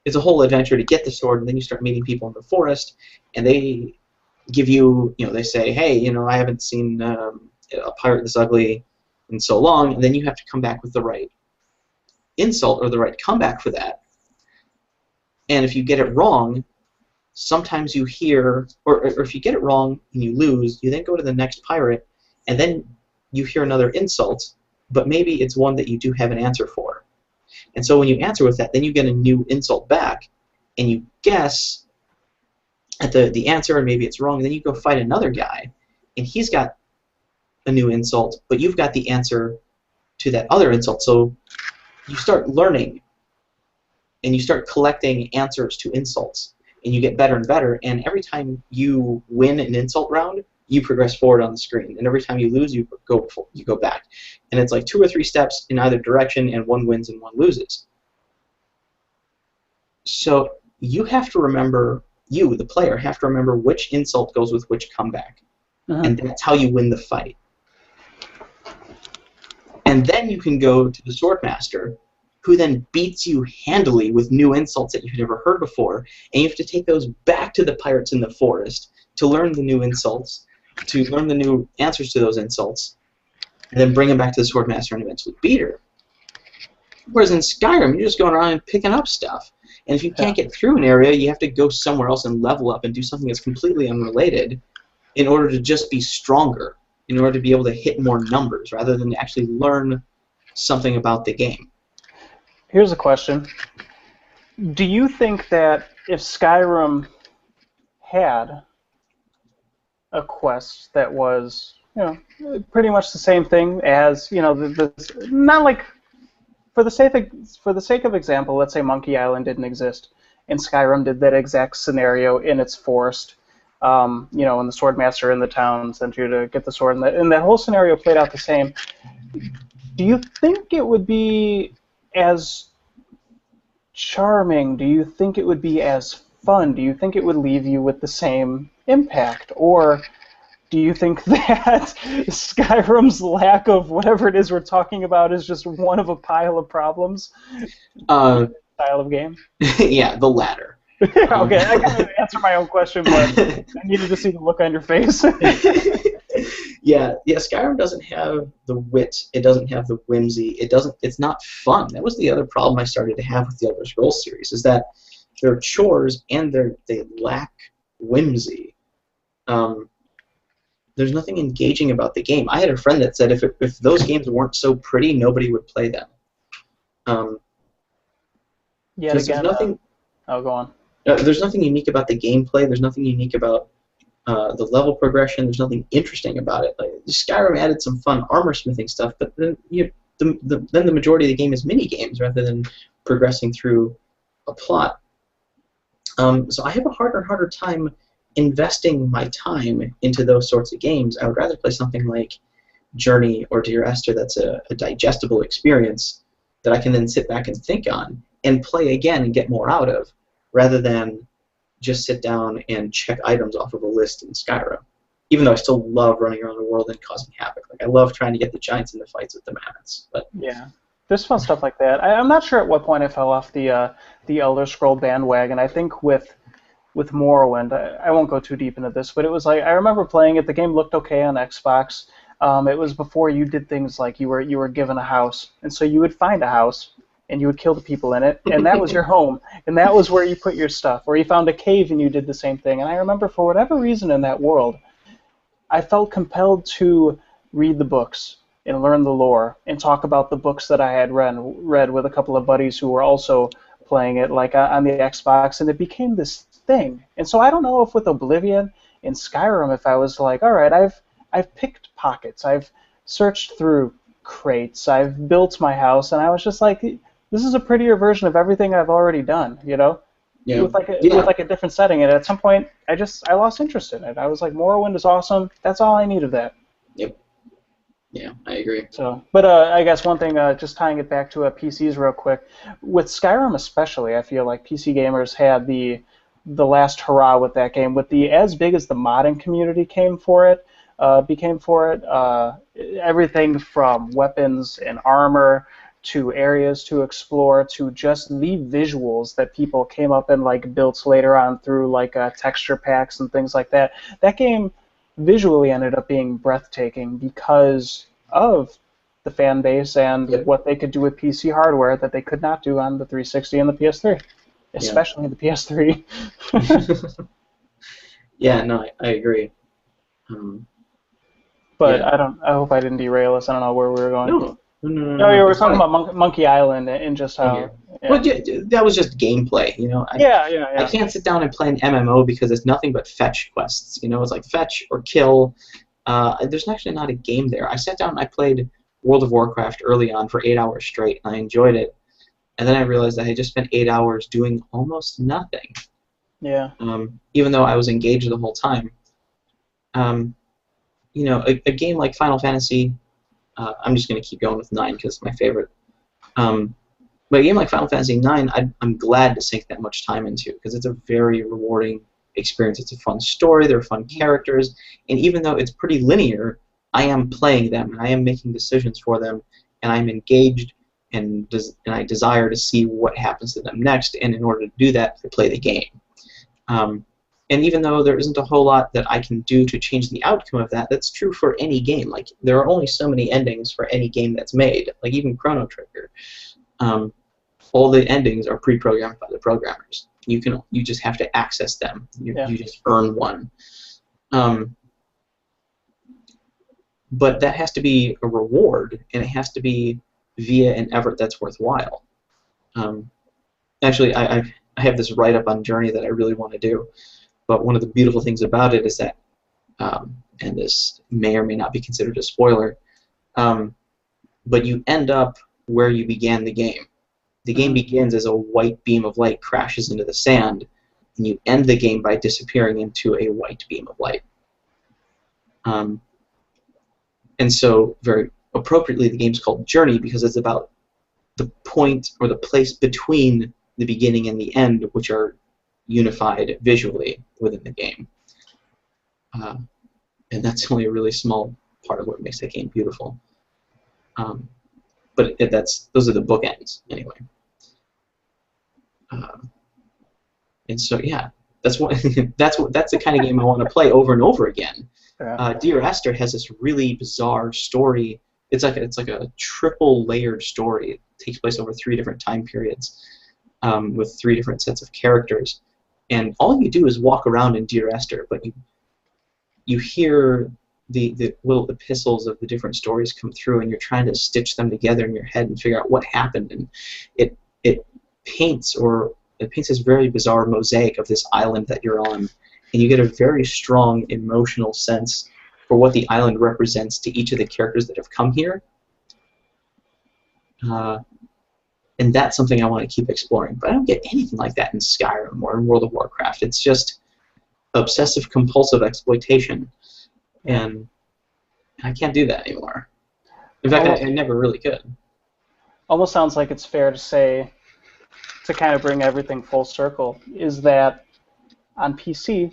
it's a whole adventure to get the sword, and then you start meeting people in the forest, and they give you, you know, they say, hey, you know, I haven't seen a pirate this ugly in so long, and then you have to come back with the right insult or the right comeback for that. And if you get it wrong, sometimes you hear, or if you get it wrong and you lose, you then go to the next pirate, and then you hear another insult, but maybe it's one that you do have an answer for. And so when you answer with that, then you get a new insult back, and you guess at the answer, and maybe it's wrong, and then you go fight another guy, and he's got a new insult, but you've got the answer to that other insult. So you start learning, and you start collecting answers to insults, and you get better and better, and every time you win an insult round, you progress forward on the screen, and every time you lose, you go back. And it's like 2 or 3 steps in either direction, and one wins and one loses. So you have to remember, you, the player, have to remember which insult goes with which comeback. And that's how you win the fight. And then you can go to the Swordmaster, who then beats you handily with new insults that you've never heard before, and you have to take those back to the pirates in the forest to learn the new insults, to learn the new answers to those insults, and then bring them back to the Swordmaster and eventually beat her. Whereas in Skyrim, you're just going around and picking up stuff. And if you can't get through an area, you have to go somewhere else and level up and do something that's completely unrelated in order to just be stronger. in order to be able to hit more numbers rather than actually learn something about the game. Here's a question. Do you think that if Skyrim had a quest that was, pretty much the same thing as, not like, for the sake of example, let's say Monkey Island didn't exist, and Skyrim did that exact scenario in its forest, and the sword master in the town sent you to get the sword, and that whole scenario played out the same. Do you think it would be as charming? Do you think it would be as fun? Do you think it would leave you with the same impact? Or do you think that Skyrim's lack of whatever it is we're talking about is just one of a pile of problems? Style of game? Yeah, the latter. Okay, I can't answer my own question, but I needed to see the look on your face. Yeah, Skyrim doesn't have the wit, it doesn't have the whimsy, it's not fun. That was the other problem I started to have with the Elder Scrolls series, is that they're chores and they lack whimsy. There's nothing engaging about the game. I had a friend that said if those games weren't so pretty, nobody would play them. Yeah, again, nothing. Go on. There's nothing unique about the gameplay. There's nothing unique about the level progression. There's nothing interesting about it. Like, Skyrim added some fun armor smithing stuff, but then the majority of the game is mini games rather than progressing through a plot. So I have a harder time investing my time into those sorts of games. I would rather play something like Journey or Dear Esther that's a digestible experience that I can then sit back and think on and play again and get more out of, rather than just sit down and check items off of a list in Skyrim. Even though I still love running around the world and causing havoc. Like, I love trying to get the giants into fights with the mammoths. But yeah, there's fun stuff like that. I'm not sure at what point I fell off the Elder Scroll bandwagon. I think with Morrowind, I won't go too deep into this, but it was like, I remember playing it. The game looked okay on Xbox. It was before you did things like you were given a house, and so you would find a house and you would kill the people in it, and that was your home, and that was where you put your stuff. Or you found a cave and you did the same thing. And I remember, for whatever reason in that world, I felt compelled to read the books and learn the lore and talk about the books that I had read with a couple of buddies who were also playing it, like on the Xbox, and it became this thing. And so I don't know if with Oblivion and Skyrim, if I was like, all right, I've picked pockets, I've searched through crates, I've built my house, and I was just like, this is a prettier version of everything I've already done, Yeah. with like a different setting. And at some point, I lost interest in it. I was like, Morrowind is awesome. That's all I need of that. Yep. Yeah, I agree. So, but I guess one thing, just tying it back to PCs real quick, with Skyrim especially, I feel like PC gamers had the last hurrah with that game. With as big as the modding community became for it, everything from weapons and armor to areas to explore, to just the visuals that people came up and like built later on through like texture packs and things like that. That game visually ended up being breathtaking because of the fan base and what they could do with PC hardware that they could not do on the 360 and the PS3, especially the PS3. Yeah, no, I agree. But I hope I didn't derail us. I don't know where we were going. No, you were talking about Monkey Island and just how. Yeah. Well, that was just gameplay, I can't sit down and play an MMO because it's nothing but fetch quests. It's like fetch or kill. There's actually not a game there. I sat down and I played World of Warcraft early on for 8 hours straight, and I enjoyed it. And then I realized I had just spent 8 hours doing almost nothing. Yeah. Even though I was engaged the whole time. A game like Final Fantasy. I'm just going to keep going with 9 because it's my favorite. But a game like Final Fantasy 9, I'm glad to sink that much time into because it's a very rewarding experience. It's a fun story, there are fun characters, and even though it's pretty linear, I am playing them, and I am making decisions for them, and I'm engaged, and I desire to see what happens to them next, and in order to do that, I play the game. And even though there isn't a whole lot that I can do to change the outcome of that, that's true for any game. Like, there are only so many endings for any game that's made, like even Chrono Trigger. All the endings are pre-programmed by the programmers. You just have to access them. You just earn one. but that has to be a reward, and it has to be via an effort that's worthwhile. Actually, I have this write-up on Journey that I really want to do, but one of the beautiful things about it is that, and this may or may not be considered a spoiler, but you end up where you began the game. The game begins as a white beam of light crashes into the sand, and you end the game by disappearing into a white beam of light. And so, very appropriately, the game's called Journey because it's about the point or the place between the beginning and the end, which are unified visually within the game. And that's only a really small part of what makes that game beautiful. But those are the bookends, anyway. And so, yeah, that's the kind of game I want to play over and over again. Yeah. Dear Esther has this really bizarre story. It's like a triple layered story. It takes place over 3 different time periods, with 3 different sets of characters, and all you do is walk around in Dear Esther, but you hear the little epistles of the different stories come through, and you're trying to stitch them together in your head and figure out what happened, and it paints this very bizarre mosaic of this island that you're on, and you get a very strong emotional sense for what the island represents to each of the characters that have come here. And that's something I want to keep exploring. But I don't get anything like that in Skyrim or in World of Warcraft. It's just obsessive-compulsive exploitation. And I can't do that anymore. In fact, I never really could. Almost sounds like it's fair to say, to kind of bring everything full circle, is that on PC,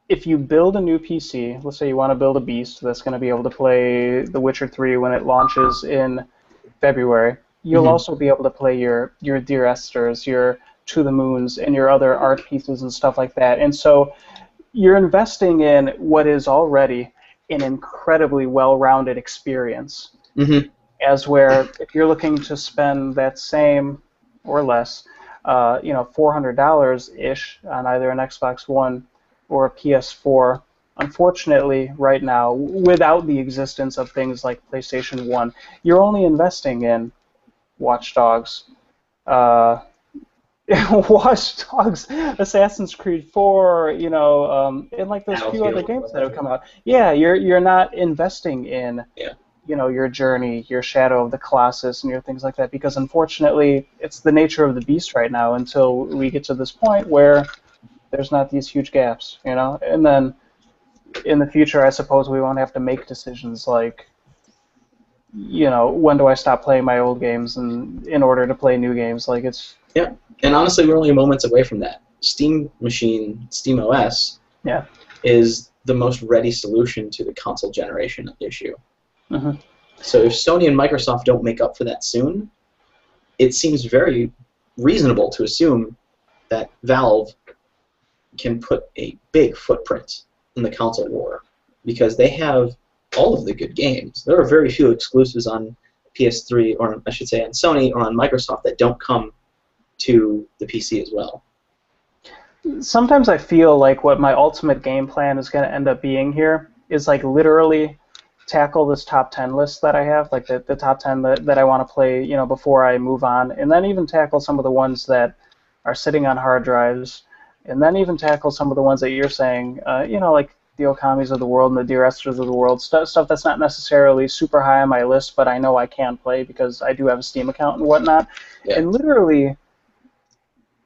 if you build a new PC, let's say you want to build a beast that's going to be able to play The Witcher 3 when it launches in February, you'll also be able to play your Dear Esther's, your To the Moons, and your other art pieces and stuff like that. And so you're investing in what is already an incredibly well-rounded experience. As where if you're looking to spend that same or less, $400-ish on either an Xbox One or a PS4, unfortunately, right now, without the existence of things like PlayStation 1, you're only investing in Watch Dogs, Assassin's Creed 4, and like those few other games that have come out. Yeah, you're not investing in, your Journey, your Shadow of the Colossus, and your things like that, because unfortunately, it's the nature of the beast right now until we get to this point where there's not these huge gaps, and then in the future, I suppose we won't have to make decisions like, when do I stop playing my old games in order to play new games? Like it's. Yeah, and honestly, we're only moments away from that. Steam OS, is the most ready solution to the console generation issue. So if Sony and Microsoft don't make up for that soon, it seems very reasonable to assume that Valve can put a big footprint in the console war, because they have all of the good games. There are very few exclusives on PS3, or I should say on Sony or on Microsoft, that don't come to the PC as well. Sometimes I feel like what my ultimate game plan is going to end up being here is like literally tackle this top 10 list that I have, like the top 10 that I want to play, before I move on, and then even tackle some of the ones that are sitting on hard drives, and then even tackle some of the ones that you're saying, like the Okamis of the world and the Dear Esther's of the world, stuff that's not necessarily super high on my list, but I know I can play because I do have a Steam account and whatnot, and literally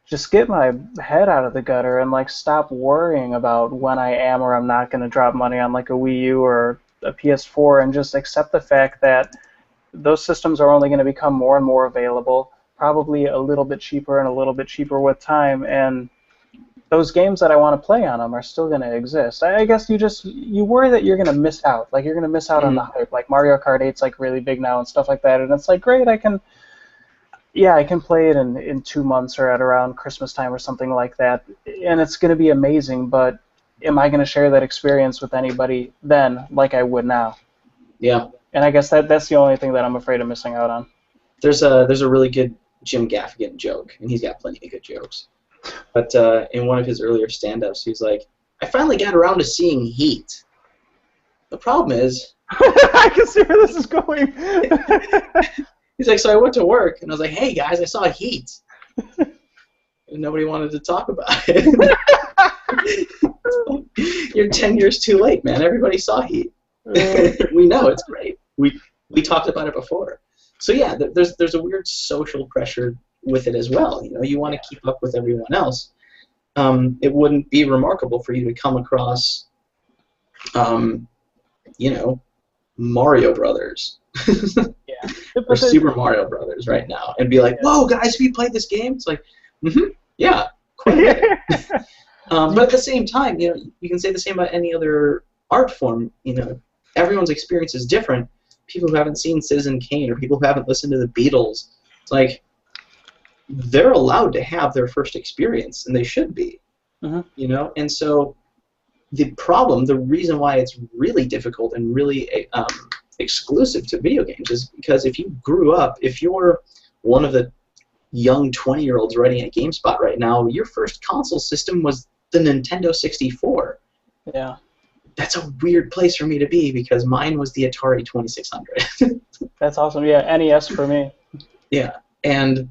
just get my head out of the gutter and like stop worrying about when I am or I'm not going to drop money on like a Wii U or a PS4, and just accept the fact that those systems are only going to become more and more available, probably a little bit cheaper and a little bit cheaper with time, and those games that I want to play on them are still going to exist. I guess you worry that you're going to miss out, like you're going to miss out on the hype, like Mario Kart 8's like really big now and stuff like that, and it's like great, I can play it in 2 months or at around Christmas time or something like that, and it's going to be amazing, but am I going to share that experience with anybody then like I would now? Yeah. And I guess that's the only thing that I'm afraid of missing out on. There's a really good Jim Gaffigan joke, and he's got plenty of good jokes. But in one of his earlier stand-ups, he's like, I finally got around to seeing Heat. the problem is, I can see where this is going. he's like, so I went to work, and I was like, hey, guys, I saw heat. And nobody wanted to talk about it. You're 10 years too late, man. Everybody saw heat. We know, it's great. We talked about it before. So yeah, there's a weird social pressure with it as well. You know, you want to keep up with everyone else. It wouldn't be remarkable for you to come across, you know, Mario Brothers. Yeah. Or Super Mario Brothers right now, and be like, whoa, guys, have you played this game? It's like, yeah, quite a bit. But at the same time, you know, you can say the same about any other art form. You know, everyone's experience is different. People who haven't seen Citizen Kane or people who haven't listened to the Beatles, it's like they're allowed to have their first experience, and they should be. You know, and so the problem, the reason why it's really difficult and really exclusive to video games is because if you grew up, if you're one of the young 20-year-olds writing at GameSpot right now, your first console system was the Nintendo 64. Yeah. That's a weird place for me to be because mine was the Atari 2600. That's awesome. Yeah, NES for me. Yeah, and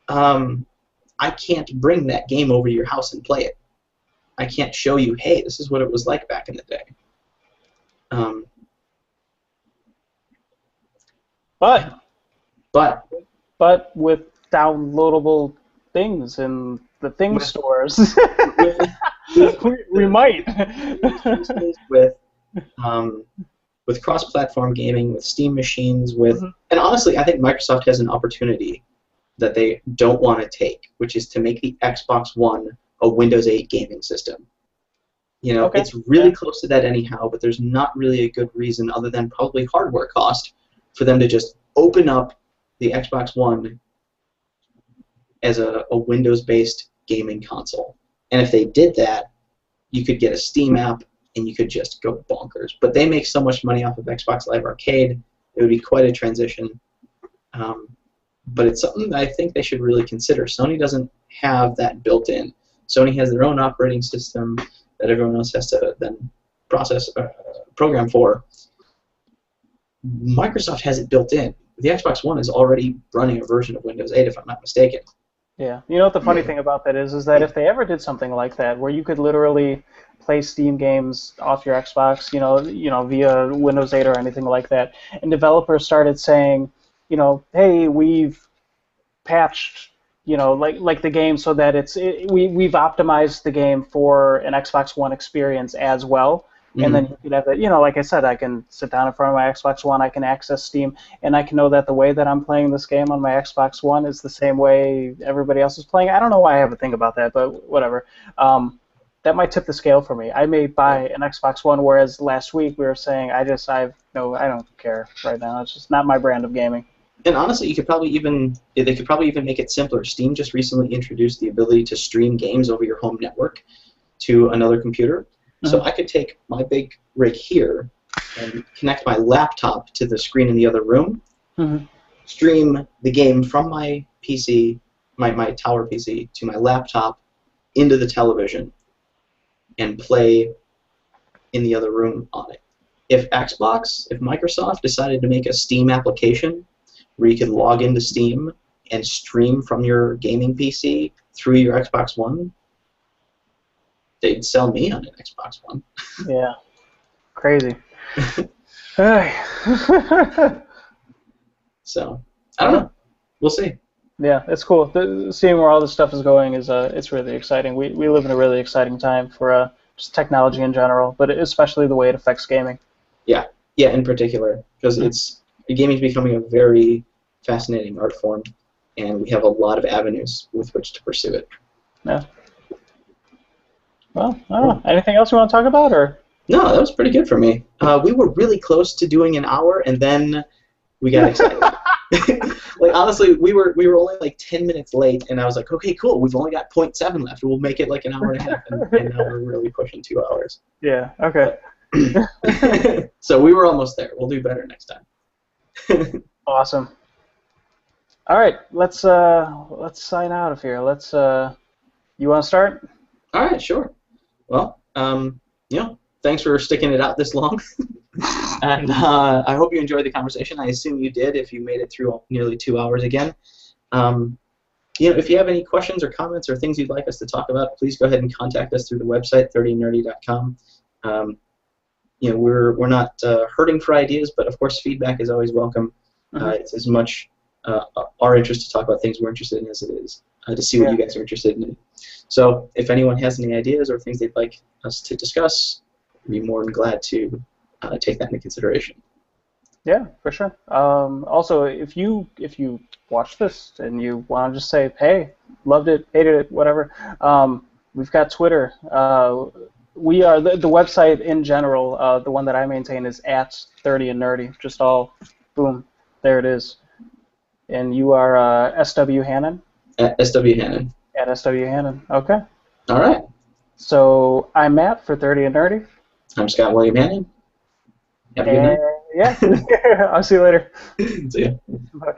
I can't bring that game over to your house and play it. I can't show you, hey, this is what it was like back in the day. But with downloadable things in the thing stores, we might. with cross-platform gaming, with Steam machines, and honestly, I think Microsoft has an opportunity that they don't want to take, which is to make the Xbox One a Windows 8 gaming system. You know, it's really close to that anyhow, but there's not really a good reason other than probably hardware cost for them to just open up the Xbox One as a Windows-based gaming console. And if they did that, you could get a Steam app and you could just go bonkers. But they make so much money off of Xbox Live Arcade, it would be quite a transition. But it's something that I think they should really consider. Sony doesn't have that built in. Sony has their own operating system that everyone else has to then program for. Microsoft has it built in. The Xbox One is already running a version of Windows 8, if I'm not mistaken. Yeah. You know what the funny thing about that is that if they ever did something like that, where you could literally play Steam games off your Xbox, you know, via Windows 8 or anything like that, and developers started saying, you know, hey, we've patched, you know, like the game so that we've optimized the game for an Xbox One experience as well. And then you could have that, you know, like I said, I can sit down in front of my Xbox One, I can access Steam, and I can know that the way that I'm playing this game on my Xbox One is the same way everybody else is playing. I don't know why I have to think about that, but whatever. That might tip the scale for me. I may buy an Xbox One, whereas last week we were saying I don't care right now. It's just not my brand of gaming. And honestly, they could probably even make it simpler. Steam just recently introduced the ability to stream games over your home network to another computer. So I could take my big rig here and connect my laptop to the screen in the other room, stream the game from my PC, my tower PC, to my laptop into the television, and play in the other room on it. If Microsoft decided to make a Steam application where you could log into Steam and stream from your gaming PC through your Xbox One, they'd sell me on an Xbox One. Yeah. Crazy. So, I don't know. We'll see. Yeah, it's cool. Seeing where all this stuff is going is it's really exciting. We live in a really exciting time for just technology in general, but especially the way it affects gaming. Yeah, in particular, because gaming is becoming a very fascinating art form, and we have a lot of avenues with which to pursue it. Yeah. Well, I don't know. Anything else you want to talk about, or? No, that was pretty good for me. We were really close to doing an hour, and then we got excited. Like honestly, we were only like 10 minutes late, and I was like, okay, cool. We've only got 0.7 left. We'll make it like an hour and a half, and now we're really pushing 2 hours. Yeah. Okay. So we were almost there. We'll do better next time. Awesome. All right, let's sign out of here. You want to start? All right, sure. Well, thanks for sticking it out this long. And I hope you enjoyed the conversation. I assume you did if you made it through nearly 2 hours again. If you have any questions or comments or things you'd like us to talk about, please go ahead and contact us through the website, 30nerdy.com. We're not hurting for ideas, but of course feedback is always welcome. It's as much our interest to talk about things we're interested in as it is to see what you guys are interested in. So if anyone has any ideas or things they'd like us to discuss, we'd be more than glad to take that into consideration. Yeah, for sure. Also, if you watch this and you want to just say, hey, loved it, hated it, whatever, we've got Twitter. We are the website in general. The one that I maintain is @30andnerdy. Just all, boom, there it is. And you are SW Hannon. At SW Hannon. At SW Hannon. Okay. All right. So I'm Matt for 30 and Nerdy. I'm Scott William Hannon. Have a good night. Yeah. I'll see you later. See ya. Bye.